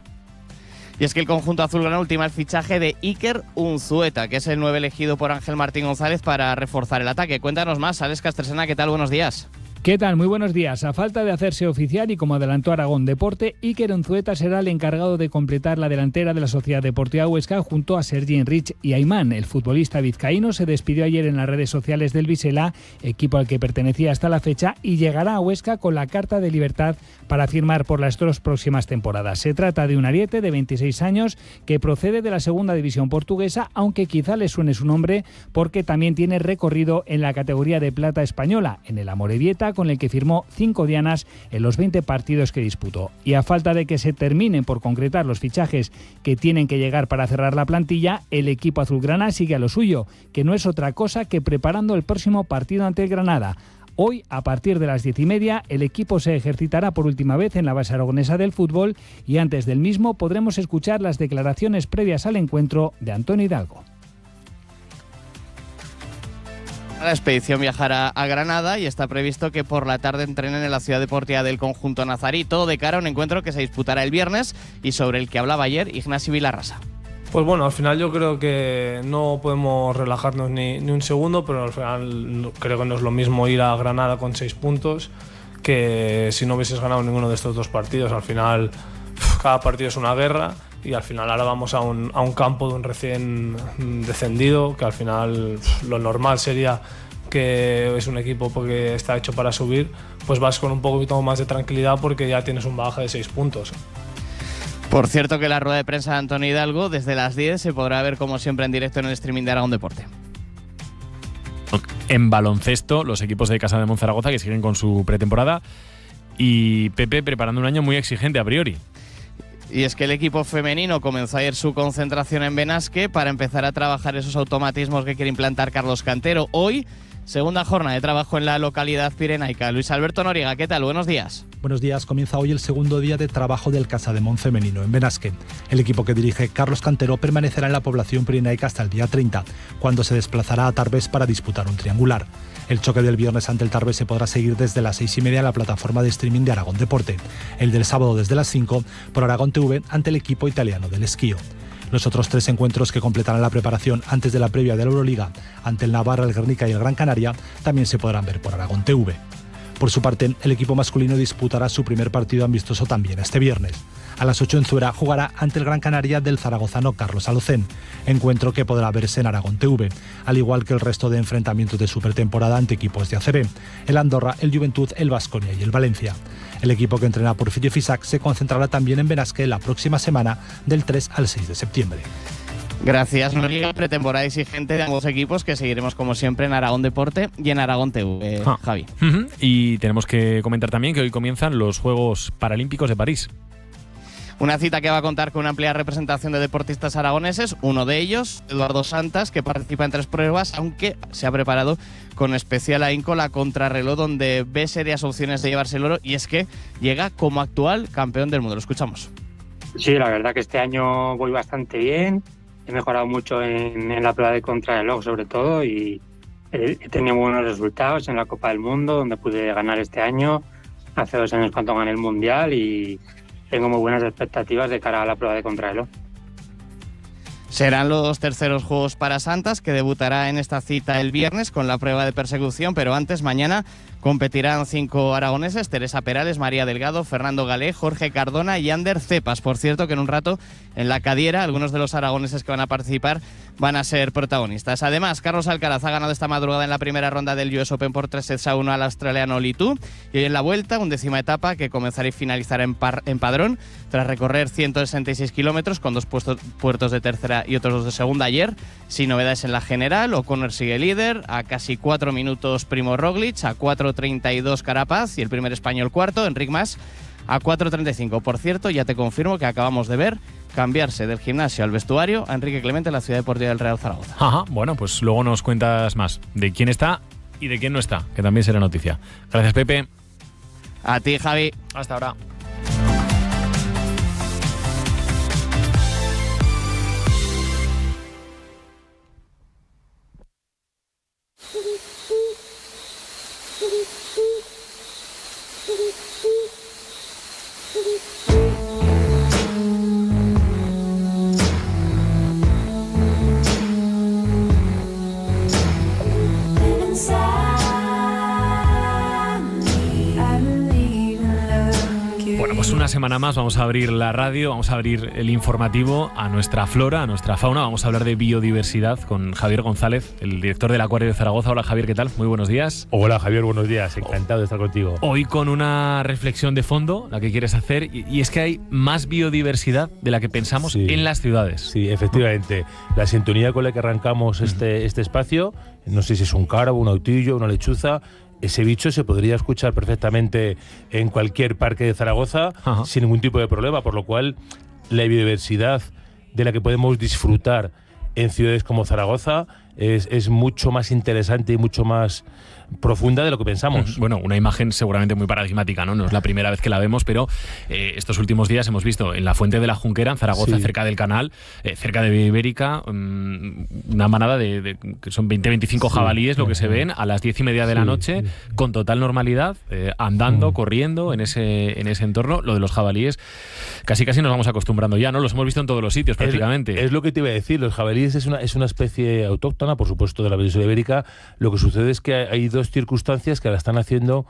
Y es que el conjunto azulgrana ultima el fichaje de Iker Unzueta, que es el 9 elegido por Ángel Martín González para reforzar el ataque. Cuéntanos más, Alex Castresana, ¿qué tal? Buenos días. ¿Qué tal? Muy buenos días. A falta de hacerse oficial y como adelantó Aragón Deporte, Iker Unzueta será el encargado de completar la delantera de la Sociedad Deportiva Huesca junto a Sergi Enrich y Aimán. El futbolista vizcaíno se despidió ayer en las redes sociales del Vizela, equipo al que pertenecía hasta la fecha, y llegará a Huesca con la carta de libertad para firmar por las 2 próximas temporadas. Se trata de un ariete de 26 años que procede de la segunda división portuguesa, aunque quizá le suene su nombre porque también tiene recorrido en la categoría de plata española, en el Amorebieta, con el que firmó 5 dianas en los 20 partidos que disputó. Y a falta de que se terminen por concretar los fichajes que tienen que llegar para cerrar la plantilla, el equipo azulgrana sigue a lo suyo, que no es otra cosa que preparando el próximo partido ante el Granada. Hoy, a partir de las 10:30, el equipo se ejercitará por última vez en la base aragonesa del fútbol, y antes del mismo podremos escuchar las declaraciones previas al encuentro de Antonio Hidalgo. La expedición viajará a Granada y está previsto que por la tarde entrenen en la ciudad deportiva del conjunto nazarí, todo de cara a un encuentro que se disputará el viernes y sobre el que hablaba ayer Ignasi Vilarrasa. Pues bueno, al final yo creo que no podemos relajarnos ni un segundo, pero al final creo que no es lo mismo ir a Granada con 6 puntos que si no hubieses ganado ninguno de estos 2 partidos. Al final cada partido es una guerra y al final ahora vamos a un campo de un recién descendido, que al final lo normal sería que es un equipo que está hecho para subir, pues vas con un poquito más de tranquilidad porque ya tienes un bagaje de 6 puntos. Por cierto, que la rueda de prensa de Antonio Hidalgo desde las 10 se podrá ver como siempre en directo en el streaming de Aragón Deporte. En baloncesto, los equipos de Casa de Monzaragoza que siguen con su pretemporada y Pepe preparando un año muy exigente a priori. Y es que el equipo femenino comenzó ayer su concentración en Benasque para empezar a trabajar esos automatismos que quiere implantar Carlos Cantero. Hoy, segunda jornada de trabajo en la localidad pirenaica. Luis Alberto Noriega, ¿qué tal? Buenos días. Buenos días. Comienza hoy el segundo día de trabajo del Casademont femenino en Benasque. El equipo que dirige Carlos Cantero permanecerá en la población pirenaica hasta el día 30, cuando se desplazará a Tarbes para disputar un triangular. El choque del viernes ante el Tarbes se podrá seguir desde las 6:30 en la plataforma de streaming de Aragón Deporte. El del sábado desde las 5 por Aragón TV ante el equipo italiano del Esquío. Los otros 3 encuentros que completarán la preparación antes de la previa de la Euroliga ante el Navarra, el Guernica y el Gran Canaria también se podrán ver por Aragón TV. Por su parte, el equipo masculino disputará su primer partido amistoso también este viernes. A las 8 en Zuera jugará ante el Gran Canaria del zaragozano Carlos Alocén, encuentro que podrá verse en Aragón TV, al igual que el resto de enfrentamientos de supertemporada ante equipos de ACB, el Andorra, el Juventud, el Baskonia y el Valencia. El equipo que entrena Porfirio Fisac se concentrará también en Benasque la próxima semana del 3 al 6 de septiembre. Gracias, Noriega. Pretemporada exigente de ambos equipos que seguiremos como siempre en Aragón Deporte y en Aragón TV, Javi. Y tenemos que comentar también que hoy comienzan los Juegos Paralímpicos de París. Una cita que va a contar con una amplia representación de deportistas aragoneses, uno de ellos, Eduardo Santas, que participa en 3 pruebas, aunque se ha preparado con especial ahínco la contrarreloj, donde ve serias opciones de llevarse el oro, y es que llega como actual campeón del mundo. Lo escuchamos. Sí, la verdad que este año voy bastante bien. He mejorado mucho en la prueba de contrarreloj sobre todo y he tenido buenos resultados en la Copa del Mundo, donde pude ganar este año, hace 2 años cuando gané el Mundial, y tengo muy buenas expectativas de cara a la prueba de contrarreloj. Serán los terceros Juegos para Santas, que debutará en esta cita el viernes con la prueba de persecución, pero antes, mañana, competirán 5 aragoneses: Teresa Perales, María Delgado, Fernando Galé, Jorge Cardona y Ander Cepas. Por cierto, que en un rato en la Cadiera algunos de los aragoneses que van a participar van a ser protagonistas. Además, Carlos Alcaraz ha ganado esta madrugada en la primera ronda del US Open por 3-1 al australiano Li Tu, y hoy en la vuelta, 11ª etapa que comenzará y finalizará en Padrón, tras recorrer 166 kilómetros con 2 puertos de tercera y otros 2 de segunda ayer. Sin novedades en la general, O'Connor sigue líder, a casi 4 minutos Primo Roglic, a 4.32 Carapaz y el primer español cuarto, Enric Mas, a 4.35. Por cierto, ya te confirmo que acabamos de ver cambiarse del gimnasio al vestuario a Enrique Clemente en la Ciudad Deportiva del Real Zaragoza. Ajá, bueno, pues luego nos cuentas más de quién está y de quién no está, que también será noticia. Gracias, Pepe. A ti, Javi. Hasta ahora. Una semana más vamos a abrir la radio, vamos a abrir el informativo a nuestra flora, a nuestra fauna. Vamos a hablar de biodiversidad con Javier González, el director del Acuario de Zaragoza. Hola, Javier, ¿qué tal? Muy buenos días. Hola, Javier, buenos días. Encantado de estar contigo. Hoy con una reflexión de fondo, la que quieres hacer, y es que hay más biodiversidad de la que pensamos en las ciudades. Sí, efectivamente. La sintonía con la que arrancamos este espacio, no sé si es un cárabo, un autillo, una lechuza. Ese bicho se podría escuchar perfectamente en cualquier parque de Zaragoza. Ajá. Sin ningún tipo de problema, por lo cual la biodiversidad de la que podemos disfrutar en ciudades como Zaragoza es mucho más interesante y mucho más profunda de lo que pensamos. Bueno, una imagen seguramente muy paradigmática, ¿no? No es la primera vez que la vemos, pero estos últimos días hemos visto en la Fuente de la Junquera, en Zaragoza, cerca del canal, cerca de Vía Ibérica, una manada que son 20-25 jabalíes, lo que se ven a las 10:30 de la noche, con total normalidad, andando, corriendo en ese entorno. Lo de los jabalíes, casi nos vamos acostumbrando ya, ¿no? Los hemos visto en todos los sitios prácticamente. Es lo que te iba a decir, los jabalíes es una especie autóctona, por supuesto, de la península ibérica. Lo que sucede es que hay 2 circunstancias que están haciendo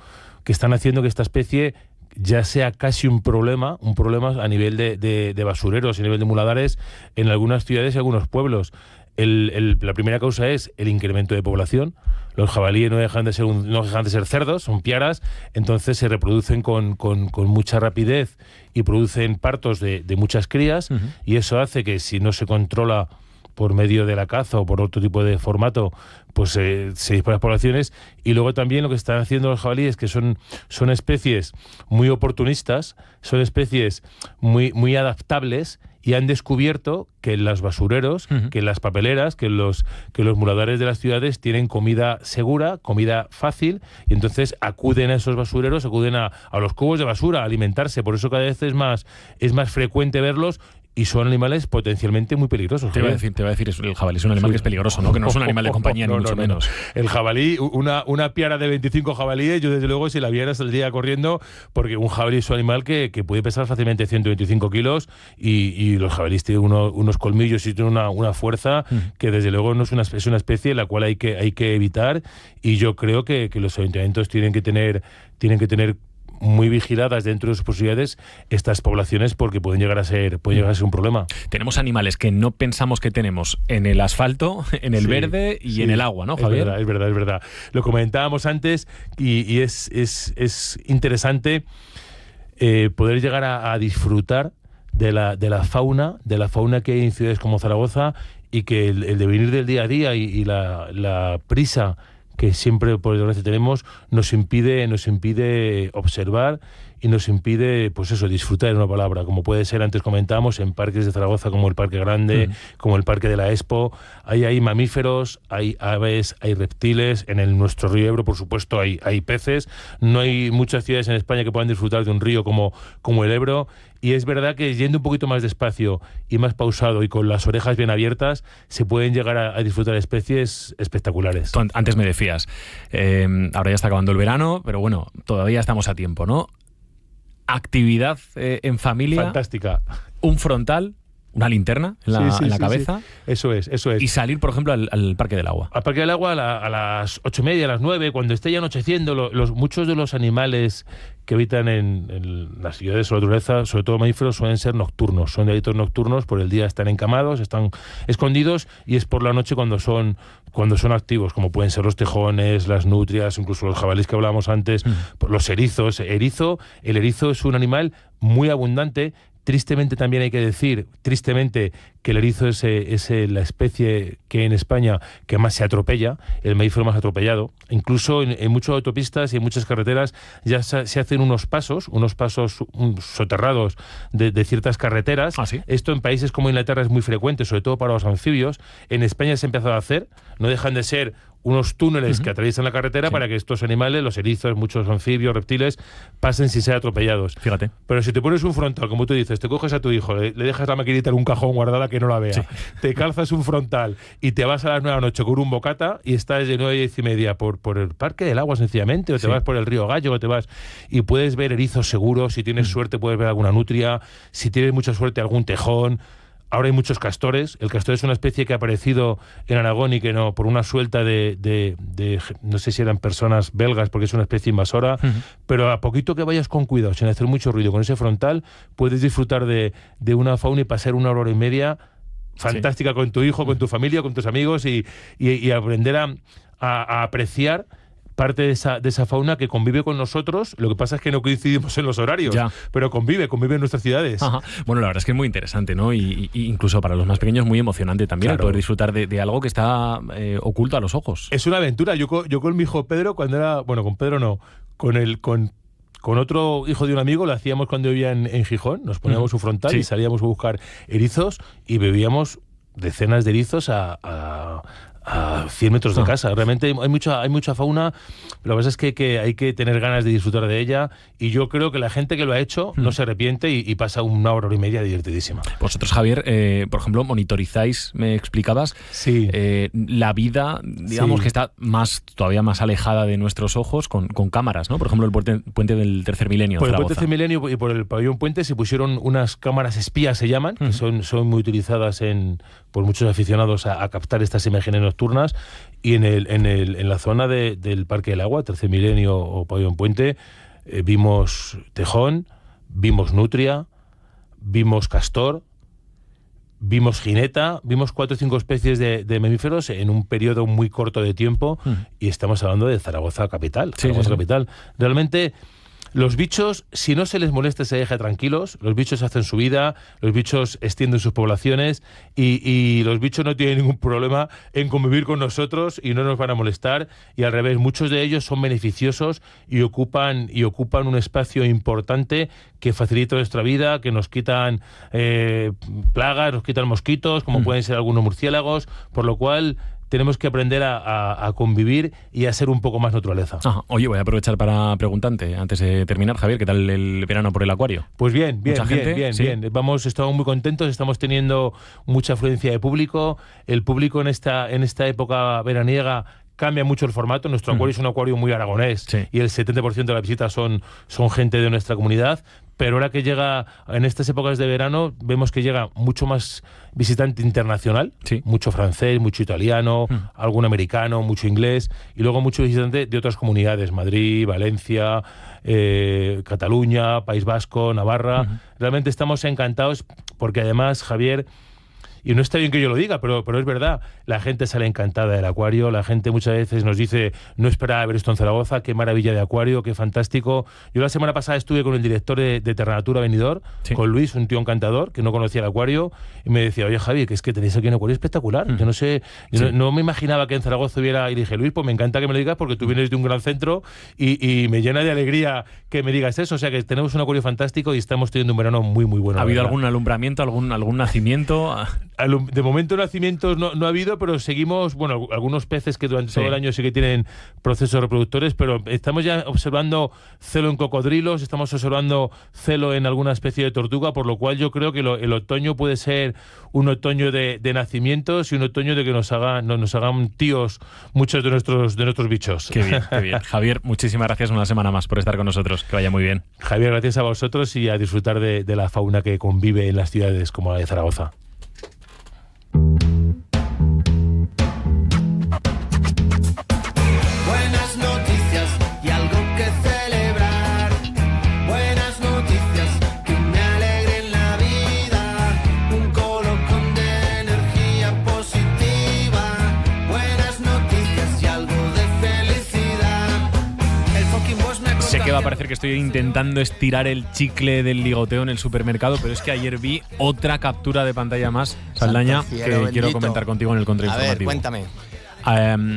que esta especie ya sea casi un problema a nivel de basureros, a nivel de muladares en algunas ciudades y algunos pueblos. La primera causa es el incremento de población. Los jabalíes no dejan de ser cerdos, son piaras, entonces se reproducen con mucha rapidez y producen partos de muchas crías, y eso hace que, si no se controla por medio de la caza o por otro tipo de formato, pues se disparan las poblaciones. Y luego también lo que están haciendo los jabalíes, que son especies muy oportunistas, son especies muy adaptables, y han descubierto que en los basureros, que en las papeleras, que los muladares de las ciudades tienen comida segura, comida fácil, y entonces acuden a esos basureros, acuden a los cubos de basura a alimentarse. Por eso cada vez es más frecuente verlos. Y son animales potencialmente muy peligrosos. Te iba a decir, el jabalí es un animal que es peligroso, ¿no? Que no es un animal de compañía, ni mucho menos. El jabalí, una piara de 25 jabalíes, yo desde luego si la viera saldría corriendo, porque un jabalí es un animal que puede pesar fácilmente 125 kilos y los jabalíes tienen unos colmillos y tienen una fuerza que desde luego no es una especie la cual hay que evitar, y yo creo que los ayuntamientos tienen que tener muy vigiladas dentro de sus posibilidades estas poblaciones, porque pueden llegar a ser un problema. Tenemos animales que no pensamos que tenemos en el asfalto, en el verde y en el agua, ¿no, Javier? Es verdad. Lo comentábamos antes y es interesante poder llegar a disfrutar de la fauna que hay en ciudades como Zaragoza, y que el devenir del día a día y la prisa que siempre, por desgracia, tenemos, nos impide observar y nos impide, pues eso, disfrutar, en una palabra, como puede ser, antes comentábamos, en parques de Zaragoza como el Parque Grande, como el Parque de la Expo. Hay mamíferos, hay aves, hay reptiles. En nuestro río Ebro, por supuesto, hay peces. No hay muchas ciudades en España que puedan disfrutar de un río como el Ebro. Y es verdad que yendo un poquito más despacio y más pausado y con las orejas bien abiertas, se pueden llegar a disfrutar de especies espectaculares. Tú antes me decías, ahora ya está acabando el verano, pero bueno, todavía estamos a tiempo, ¿no? Actividad en familia. Fantástica. Un frontal, una linterna en la cabeza. Sí. Eso es. Y salir, por ejemplo, al Parque del Agua. Al Parque del Agua a las 8:30, a las 9, cuando esté ya anocheciendo. Muchos de los animales que habitan en las ciudades o la naturaleza, sobre todo mamíferos, suelen ser nocturnos. Son de hábitos nocturnos, por el día están encamados, están escondidos, y es por la noche cuando son activos, como pueden ser los tejones, las nutrias, incluso los jabalíes que hablábamos antes, los erizos. El erizo es un animal muy abundante. Tristemente también hay que decir, que el erizo es la especie que en España que más se atropella, el mamífero más atropellado. Incluso en muchas autopistas y en muchas carreteras ya se hacen unos pasos soterrados de ciertas carreteras. ¿Ah, sí? Esto en países como Inglaterra es muy frecuente, sobre todo para los anfibios. En España se ha empezado a hacer, no dejan de ser unos túneles que atraviesan la carretera para que estos animales, los erizos, muchos anfibios, reptiles, pasen sin ser atropellados. Fíjate. Pero si te pones un frontal, como tú dices, te coges a tu hijo, le dejas la maquinita en un cajón guardada que no la vea, te calzas un frontal y te vas a las 9 de la noche con un bocata y estás de 9 a 10:30 por el Parque del Agua, sencillamente, o te vas por el río Gallo, o te vas y puedes ver erizos seguros. Si tienes suerte puedes ver alguna nutria, si tienes mucha suerte algún tejón. Ahora hay muchos castores. El castor es una especie que ha aparecido en Aragón y que no, por una suelta de no sé si eran personas belgas, porque es una especie invasora, pero a poquito que vayas con cuidado, sin hacer mucho ruido, con ese frontal, puedes disfrutar de una fauna y pasar 1 hora y media fantástica con tu hijo, con tu familia, con tus amigos y aprender a apreciar parte de esa fauna que convive con nosotros. Lo que pasa es que no coincidimos en los horarios, pero convive en nuestras ciudades. Ajá. Bueno, la verdad es que es muy interesante, ¿no? Y incluso para los más pequeños muy emocionante también, el poder disfrutar de algo que está oculto a los ojos. Es una aventura. Yo con mi hijo Pedro, cuando era... Bueno, con Pedro no. Con otro hijo de un amigo, lo hacíamos cuando vivía en Gijón. Nos poníamos un frontal y salíamos a buscar erizos y bebíamos decenas de erizos a 100 metros de casa. Realmente hay mucha fauna. Lo que pasa es que hay que tener ganas de disfrutar de ella, y yo creo que la gente que lo ha hecho no se arrepiente y pasa 1 hora y media divertidísima. Vosotros, Javier, por ejemplo, monitorizáis, me explicabas, la vida, digamos, que está todavía más alejada de nuestros ojos con cámaras, ¿no? Por ejemplo, el puente del Tercer Milenio. Por el puente Tercer Milenio y por el pabellón Puente se pusieron unas cámaras espías, se llaman, que son muy utilizadas por muchos aficionados a captar estas imágenes nocturnas. Y en la zona del Parque del Agua, Tercer Milenio o Pabellón Puente, vimos tejón, vimos nutria, vimos castor, vimos jineta, vimos 4 o 5 especies de mamíferos en un periodo muy corto de tiempo, y estamos hablando de Zaragoza capital. Capital. Realmente Los bichos, si no se les molesta, se deja tranquilos. Los bichos hacen su vida, los bichos extienden sus poblaciones y los bichos no tienen ningún problema en convivir con nosotros y no nos van a molestar. Y al revés, muchos de ellos son beneficiosos y ocupan un espacio importante que facilita nuestra vida, que nos quitan plagas, nos quitan mosquitos, como pueden ser algunos murciélagos, por lo cual tenemos que aprender a convivir y a ser un poco más naturaleza. Ajá. Oye, voy a aprovechar para preguntarte, antes de terminar, Javier, ¿qué tal el verano por el acuario? Pues bien. ¿Mucha gente? ¿Sí? Estamos muy contentos, estamos teniendo mucha afluencia de público. El público en esta época veraniega cambia mucho el formato. Nuestro acuario es un acuario muy aragonés y el 70% de las visitas son gente de nuestra comunidad. Pero ahora que llega, en estas épocas de verano, vemos que llega mucho más visitante internacional, mucho francés, mucho italiano, algún americano, mucho inglés, y luego mucho visitante de otras comunidades, Madrid, Valencia, Cataluña, País Vasco, Navarra. Realmente estamos encantados porque además, Javier, y no está bien que yo lo diga, pero es verdad, la gente sale encantada del acuario, la gente muchas veces nos dice, no esperaba ver esto en Zaragoza, qué maravilla de acuario, qué fantástico. Yo la semana pasada estuve con el director de Terranatura Benidorm, con Luis, un tío encantador, que no conocía el acuario, y me decía, oye Javi, que es que tenéis aquí un acuario espectacular. Yo no sé, no me imaginaba que en Zaragoza hubiera, y dije, Luis, pues me encanta que me lo digas porque tú vienes de un gran centro y me llena de alegría que me digas eso. O sea que tenemos un acuario fantástico y estamos teniendo un verano muy, muy bueno. ¿Ha habido algún alumbramiento, algún nacimiento? De momento nacimientos no ha habido, pero seguimos, algunos peces que durante todo el año sí que tienen procesos reproductores, pero estamos ya observando celo en cocodrilos, estamos observando celo en alguna especie de tortuga, por lo cual yo creo que el otoño puede ser un otoño de nacimientos y un otoño de que nos hagan tíos muchos de nuestros bichos. Qué bien, qué bien. Javier, muchísimas gracias una semana más por estar con nosotros, que vaya muy bien. Javier, gracias a vosotros y a disfrutar de la fauna que convive en las ciudades como la de Zaragoza. Buenas noticias y algo que celebrar. Buenas noticias que me alegren la vida. Un colocón de energía positiva. Buenas noticias y algo de felicidad. El fucking boss me Sé que va a parecer que estoy intentando estirar el chicle del ligoteo en el supermercado, pero es que ayer vi otra captura de pantalla más, Saldaña, que quiero comentar contigo en el contrainformativo. A ver, cuéntame.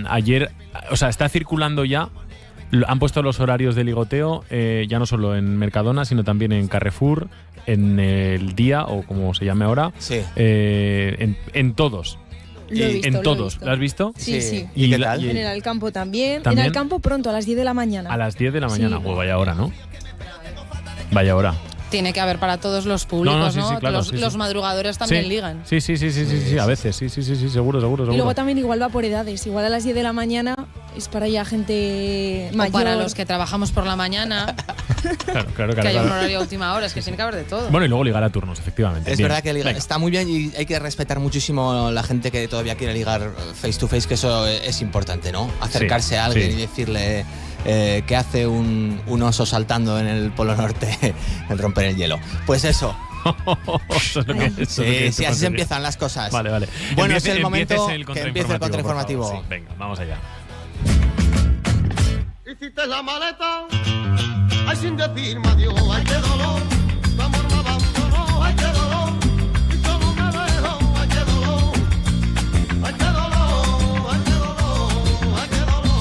Ayer, está circulando ya, han puesto los horarios de ligoteo, ya no solo en Mercadona, sino también en Carrefour, en El Día, o como se llame ahora, en todos. Lo he visto, en todos. ¿Lo has visto? Sí. ¿Y qué tal? En el Alcampo también. En el Alcampo pronto, a las 10 de la mañana. A las 10 de la mañana. Sí. Pues vaya hora, ¿no? Vaya hora. Tiene que haber para todos los públicos, ¿no? Claro, los madrugadores también ligan. Sí, a veces, sí, seguro. Y luego también igual va por edades. Igual a las 10 de la mañana es para ya gente o mayor. para los que trabajamos por la mañana. Claro. Que haya un horario a última hora, es que tiene que haber de todo. Bueno, y luego ligar a turnos, efectivamente. Es verdad que ligar está muy bien y hay que respetar muchísimo la gente que todavía quiere ligar face to face, que eso es importante, ¿no? Acercarse a alguien y decirle que hace un oso saltando en el Polo Norte en romper el hielo. Pues eso. Sí, así se empiezan las cosas. Vale. Bueno, es el momento que empiece el contrainformativo. Sí, venga, vamos allá. Hiciste la maleta, ay, sin decirme adiós, ay, qué dolor. Tu amor me abandonó, ay, qué dolor. Y yo no me dejo, ay, qué dolor. Ay, qué dolor, ay, qué dolor, ay, qué dolor.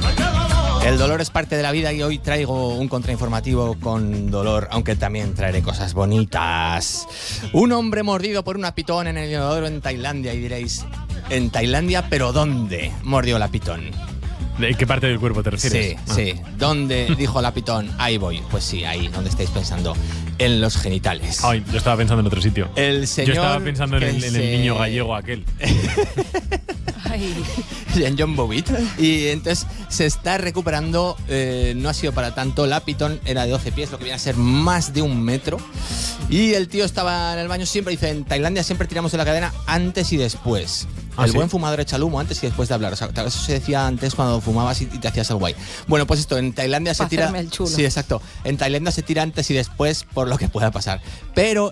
Ay, qué dolor. El dolor es parte de la vida y hoy traigo un contrainformativo con dolor, aunque también traeré cosas bonitas. Un hombre mordido por una pitón en el inodoro en Tailandia, y diréis, ¿en Tailandia? ¿Pero dónde mordió la pitón? ¿De qué parte del cuerpo te refieres? Sí. ¿Dónde dijo la pitón? Ahí voy. Pues sí, ahí, donde estáis pensando. En los genitales. Ay, yo estaba pensando en otro sitio. El señor. Yo estaba pensando en el niño gallego aquel. En John Bobbitt. Y entonces se está recuperando. No ha sido para tanto. La pitón era de 12 pies, lo que viene a ser más de 1 metro. Y el tío estaba en el baño siempre. Dice, en Tailandia siempre tiramos de la cadena antes y después. El buen fumador echa el humo antes y después de hablar. O sea, eso se decía antes cuando fumabas y te hacías el guay. Bueno, pues esto, en Tailandia se tira. El chulo. Sí, exacto. En Tailandia se tira antes y después por lo que pueda pasar. Pero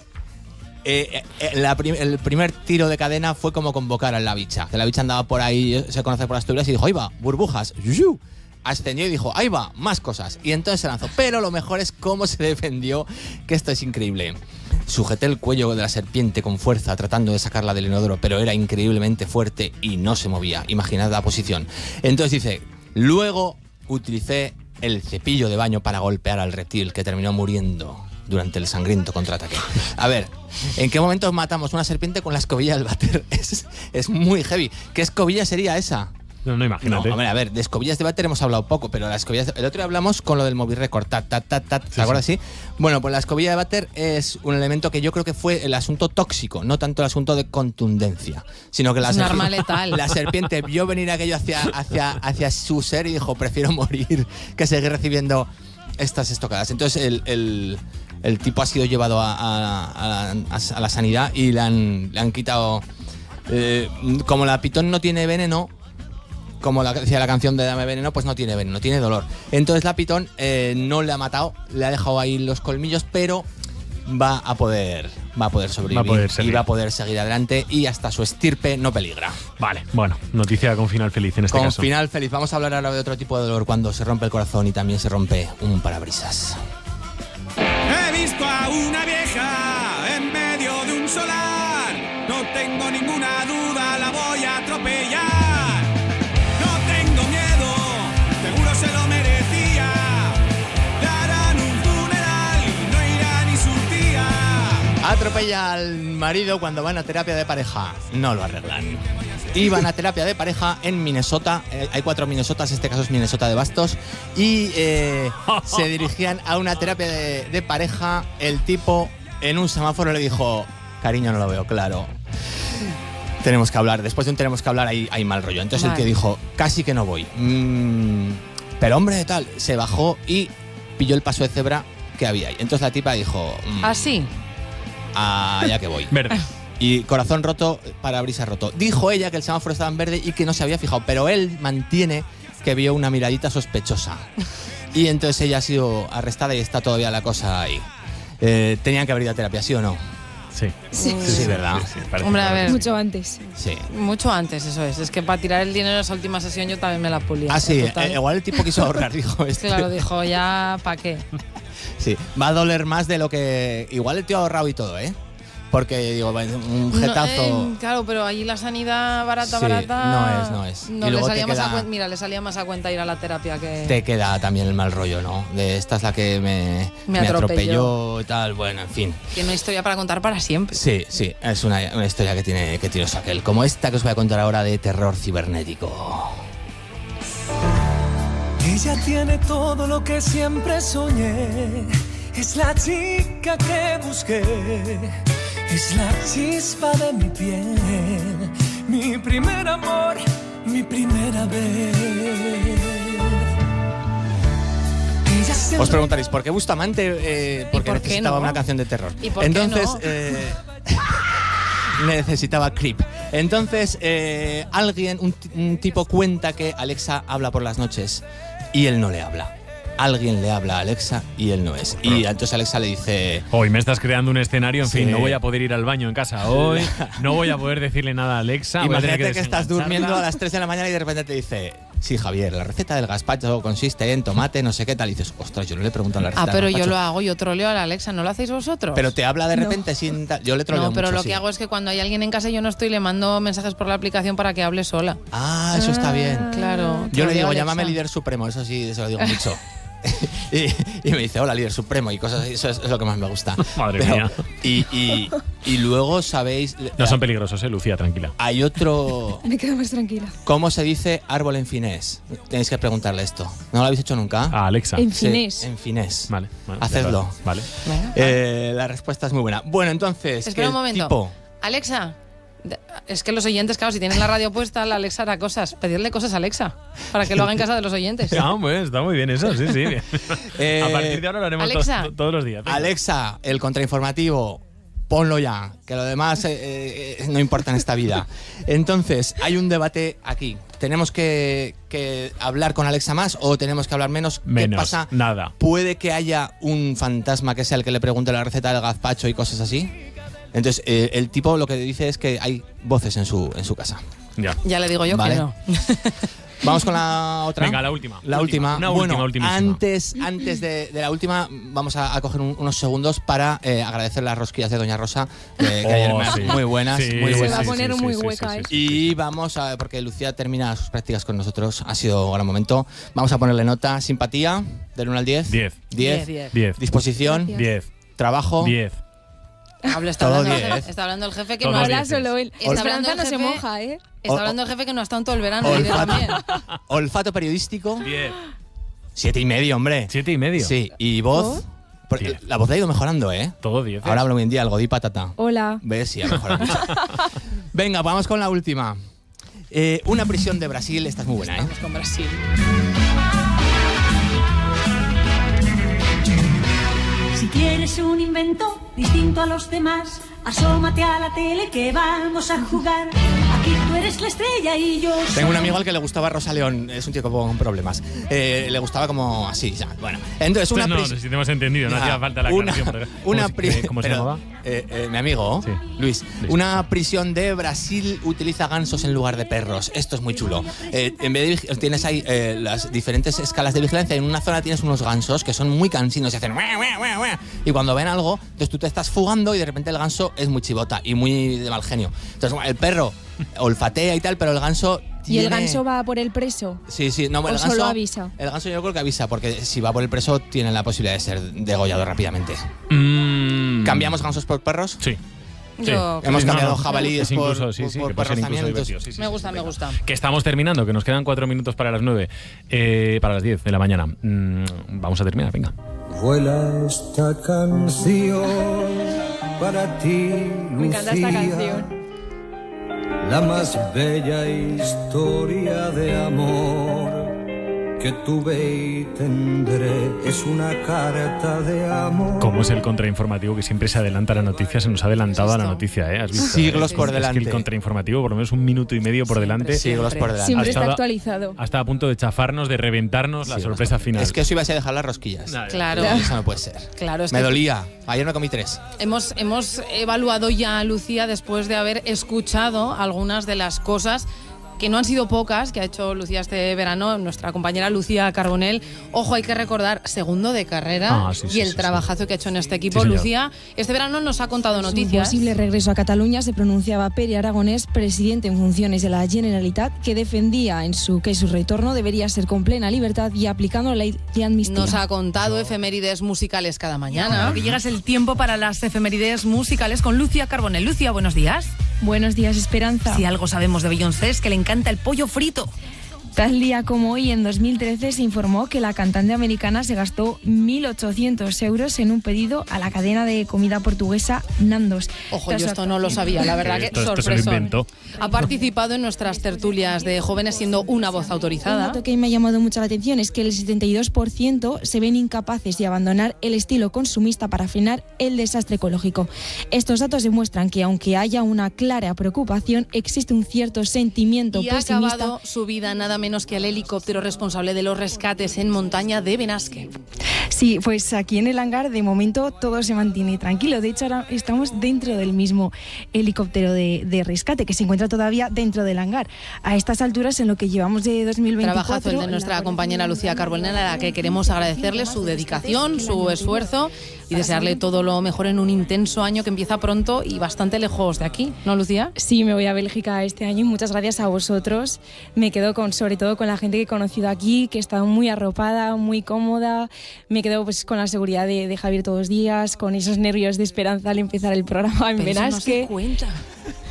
el primer tiro de cadena fue como convocar a la bicha. Que la bicha andaba por ahí, se conoce por Asturias, y dijo, ¡ahí va! Burbujas. ascendió y dijo, ahí va, más cosas. Y entonces se lanzó. Pero lo mejor es cómo se defendió, que esto es increíble. Sujeté el cuello de la serpiente con fuerza tratando de sacarla del inodoro, pero era increíblemente fuerte y no se movía. Imaginad la posición. Entonces dice, luego utilicé el cepillo de baño para golpear al reptil, que terminó muriendo durante el sangriento contraataque. A ver, ¿en qué momento matamos una serpiente con la escobilla del váter? Es muy heavy. ¿Qué escobilla sería esa? No, imagínate. No, hombre, a ver, de escobillas de váter hemos hablado poco, pero las escobillas... El otro día hablamos con lo del Movie Record, ¿te acuerdas? Sí. Bueno, pues la escobilla de váter es un elemento que yo creo que fue el asunto tóxico, no tanto el asunto de contundencia, sino que un arma letal. La serpiente vio venir aquello hacia su ser y dijo, prefiero morir que seguir recibiendo estas estocadas. Entonces el tipo ha sido llevado a la sanidad y le han quitado... como la pitón no tiene veneno, como decía la canción de Dame Veneno, pues no tiene veneno, tiene dolor. Entonces la pitón no le ha matado, le ha dejado ahí los colmillos, pero va a poder sobrevivir y va a poder seguir adelante y hasta su estirpe no peligra. Vale, bueno, noticia con final feliz en este caso. Con final feliz. Vamos a hablar ahora de otro tipo de dolor, cuando se rompe el corazón y también se rompe un parabrisas. He visto a una vieja en medio de un solar. No tengo ninguna duda, la voy a atropellar. Se lo merecía. Le harán un funeral y no irá ni su tía. Atropella al marido cuando van a terapia de pareja. No lo arreglan. Iban a terapia de pareja en Minnesota. Hay 4 Minnesotas, este caso es Minnesota de Bastos. Y se dirigían a una terapia de pareja. El tipo en un semáforo le dijo, cariño, no lo veo claro. Tenemos que hablar. Después de un tenemos que hablar hay mal rollo. Entonces el tío dijo, casi que no voy. Pero hombre, tal, se bajó y pilló el paso de cebra que había ahí. Entonces la tipa dijo... ¿Así? Allá que voy. Verde. Y corazón roto, parabrisas roto. Dijo ella que el semáforo estaba en verde y que no se había fijado, pero él mantiene que vio una miradita sospechosa. Y entonces ella ha sido arrestada y está todavía la cosa ahí. ¿Tenían que haber ido a terapia, sí o no? Sí, ¿verdad? Sí, hombre, a ver. Mucho antes. Sí. Mucho antes, eso es. Es que para tirar el dinero en esa última sesión yo también me la pulía. Ah, sí. Igual el tipo quiso ahorrar, dijo esto. Claro, dijo, ya, ¿para qué? Sí, va a doler más de lo que... Igual el tío ha ahorrado y todo, ¿eh? Porque, digo, un jetazo... No, claro, pero allí la sanidad barata... No es. No, le salía más a cuenta, mira, le salía más a cuenta ir a la terapia que... Te queda también el mal rollo, ¿no? De esta es la que me atropelló y tal, bueno, en fin. Tiene una historia para contar para siempre. Sí, es una historia que tiene su aquel. Como esta que os voy a contar ahora de terror cibernético. Ella tiene todo lo que siempre soñé. Es la chica que busqué. Es la chispa de mi piel, mi primer amor, mi primera vez. Os preguntaréis, ¿por qué Bustamante? Porque por qué necesitaba no? una canción de terror. ¿Y por Entonces, qué no? necesitaba Creep. Entonces, alguien, un tipo cuenta que Alexa habla por las noches y él no le habla. Alguien le habla a Alexa y él no es. Y entonces Alexa le dice... Hoy me estás creando un escenario, en fin, no voy a poder ir al baño en casa hoy, no voy a poder decirle nada a Alexa. Imagínate que estás durmiendo a las 3 de la mañana y de repente te dice... Sí, Javier, la receta del gazpacho consiste en tomate, no sé qué tal. Y dices, ostras, yo no le pregunto la receta. Pero yo lo hago, yo troleo a la Alexa, ¿no lo hacéis vosotros? Pero te habla de repente sin... Yo le troleo mucho. No, pero lo que hago es que cuando hay alguien en casa yo no estoy, le mando mensajes por la aplicación para que hable sola. Ah, eso está bien. Claro. Yo le digo, llámame líder supremo, eso sí, se lo digo mucho. y me dice, hola líder supremo y cosas así, eso es lo que más me gusta. Madre mía. Y luego sabéis... No son peligrosos, Lucía, tranquila. Hay otro... Me quedo más tranquila. ¿Cómo se dice árbol en finés? Tenéis que preguntarle esto. ¿No lo habéis hecho nunca? A Alexa. En finés. Sí, en finés. Vale. Hacedlo. Vale. La respuesta es muy buena. Bueno, entonces... Espera un momento. Alexa... Es que los oyentes, claro, si tienen la radio puesta, la Alexa hará cosas. Pedirle cosas a Alexa para que lo haga en casa de los oyentes. Pues está muy bien eso, sí. A partir de ahora lo haremos todos los días. Venga. Alexa, el contrainformativo, ponlo ya, que lo demás no importa en esta vida. Entonces, hay un debate aquí. ¿Tenemos que hablar con Alexa más o tenemos que hablar menos? ¿Qué pasa? Nada. ¿Puede que haya un fantasma que sea el que le pregunte la receta del gazpacho y cosas así? Entonces, el tipo lo que dice es que hay voces en su casa. Ya le digo yo, ¿vale? Que no. Vamos con la otra. Venga, la última. La última. Una bueno, ultimísima. antes de la última, vamos a coger unos segundos para agradecer las rosquillas de Doña Rosa, que ayer muy buenas. Sí, muy buenas. Se va a poner muy hueca, ¿eh? Y vamos a, porque Lucía termina sus prácticas con nosotros, ha sido un gran momento. Vamos a ponerle nota. Simpatía, del 1 al 10. 10. 10. Disposición. 10. Trabajo. 10. Está hablando el jefe que no habla solo él. Está hablando Esperanza no el se jefe, moja, ¿eh? Está hablando el jefe que no ha estado en todo el verano. Olfato periodístico. 10. 7,5, hombre. 7,5. Sí, y voz. La voz ha ido mejorando, ¿eh? Todo 10. Ahora hablo hoy en día, algo de patata. Hola. ¿Ves? Sí, ha mejorado mucho. Venga, vamos con la última. Una prisión de Brasil, esta es muy buena, ¿eh? Vamos con Brasil. Si quieres un invento distinto a los demás, asómate a la tele que vamos a jugar. Aquí tú eres la estrella y yo soy... Tengo un amigo al que le gustaba Rosa León, es un tío con problemas. Le gustaba como así, ya. Bueno, entonces una prisión. No, si te hemos entendido, no hacía falta la aclaración. ¿Cómo se llamaba? Mi amigo, sí. Luis. Una prisión de Brasil utiliza gansos en lugar de perros. Esto es muy chulo. En vez de tienes ahí las diferentes escalas de vigilancia. En una zona tienes unos gansos que son muy cansinos y hacen y cuando ven algo, entonces tú te estás fugando y de repente el ganso es muy chivota y muy de mal genio. Entonces el perro olfatea y tal, pero el ganso ¿Y el ganso va por el preso? Sí, no, ¿O solo avisa? El ganso yo creo que avisa, porque si va por el preso tiene la posibilidad de ser degollado rápidamente. ¿Cambiamos gansos por perros? Sí. Hemos cambiado jabalíes por perros también. Me gusta. Que estamos terminando, que nos quedan 4 minutos para las 9, para las 10 de la mañana. Vamos a terminar, venga. Vuela esta canción para ti, Lucía. Me encanta esta canción. La más bella historia de amor que tuve y tendré es una carta de amor. Como es el contrainformativo que siempre se adelanta a la noticia, se nos ha adelantado a la noticia, ¿eh? ¿Has visto? Siglos por delante. Es que el contrainformativo, por lo menos 1 minuto y medio por delante. Siglos por delante. Siempre está actualizado. Hasta a punto de chafarnos, de reventarnos la sorpresa final. Es que eso ibas a dejar las rosquillas. Claro. Eso no puede ser. Claro, me dolía. Ayer me comí 3. Hemos evaluado ya a Lucía después de haber escuchado algunas de las cosas que no han sido pocas que ha hecho Lucía este verano, nuestra compañera Lucía Carbonell. Ojo, hay que recordar, segundo de carrera y el trabajazo que ha hecho en este equipo. Lucía, este verano nos ha contado noticias. Su posible regreso a Cataluña se pronunciaba Pere Aragonés, presidente en funciones de la Generalitat, que defendía que su retorno debería ser con plena libertad y aplicando la ley de amnistía. Nos ha contado efemérides musicales cada mañana. Que llega el tiempo para las efemérides musicales con Lucía Carbonell. Lucía, buenos días. Buenos días, Esperanza. Si algo sabemos de Beyoncé es que le encanta el pollo frito. Tal día como hoy, en 2013, se informó que la cantante americana se gastó 1.800 euros en un pedido a la cadena de comida portuguesa Nandos. Ojo, yo esto no lo sabía, la verdad que sorpresón. Ha participado en nuestras tertulias de jóvenes siendo una voz autorizada. Un dato que me ha llamado mucho la atención es que el 72% se ven incapaces de abandonar el estilo consumista para frenar el desastre ecológico. Estos datos demuestran que, aunque haya una clara preocupación, existe un cierto sentimiento pesimista. Y ha acabado su vida nada menos que el helicóptero responsable de los rescates en montaña de Benasque. Sí, pues aquí en el hangar de momento todo se mantiene tranquilo. De hecho, ahora estamos dentro del mismo helicóptero de rescate que se encuentra todavía dentro del hangar. A estas alturas, en lo que llevamos de 2024... Trabajazo el de nuestra compañera Lucía Carbonell, a la que queremos agradecerle su dedicación, su esfuerzo y desearle todo lo mejor en un intenso año que empieza pronto y bastante lejos de aquí, ¿no, Lucía? Sí, me voy a Bélgica este año y muchas gracias a vosotros. Me quedo sobre todo con la gente que he conocido aquí, que está muy arropada, muy cómoda. Me quedo pues con la seguridad de Javier todos los días, con esos nervios de Esperanza al empezar el programa en Benasque.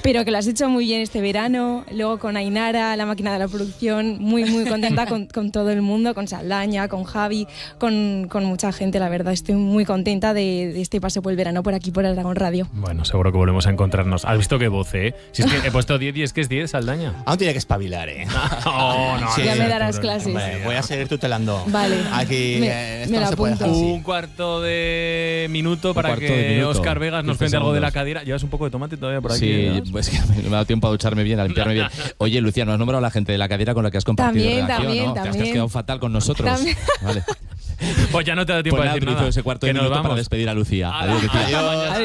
Pero que lo has hecho muy bien este verano. Luego con Ainara, la máquina de la producción, muy contenta con todo el mundo, con Saldaña, con Javi, con mucha gente, la verdad. Estoy muy contenta de este paso por el verano por aquí, por Aragón Radio. Bueno, seguro que volvemos a encontrarnos. ¿Has visto qué voz, eh? Si es que he puesto 10 y es que es 10, Saldaña. Aún tiene que espabilar, ¿eh? No, sí, ya me darás clases. Hombre, voy a seguir tutelando. Vale. Aquí me esto la no se puede apunto. dejar así. Un cuarto de minuto para que Óscar Vegas nos cuente algo de la cadera. ¿Llevas un poco de tomate todavía por aquí? Sí, pues que me ha dado tiempo a ducharme bien, a limpiarme bien. Oye, Lucía, ¿no has nombrado a la gente de la cadera con la que has compartido redacción, ¿no? Te has quedado fatal con nosotros. Vale. Pues ya no te da tiempo a decir nada. Ese cuarto de minuto para despedir a Lucía. Adiós, Lucía. Adiós.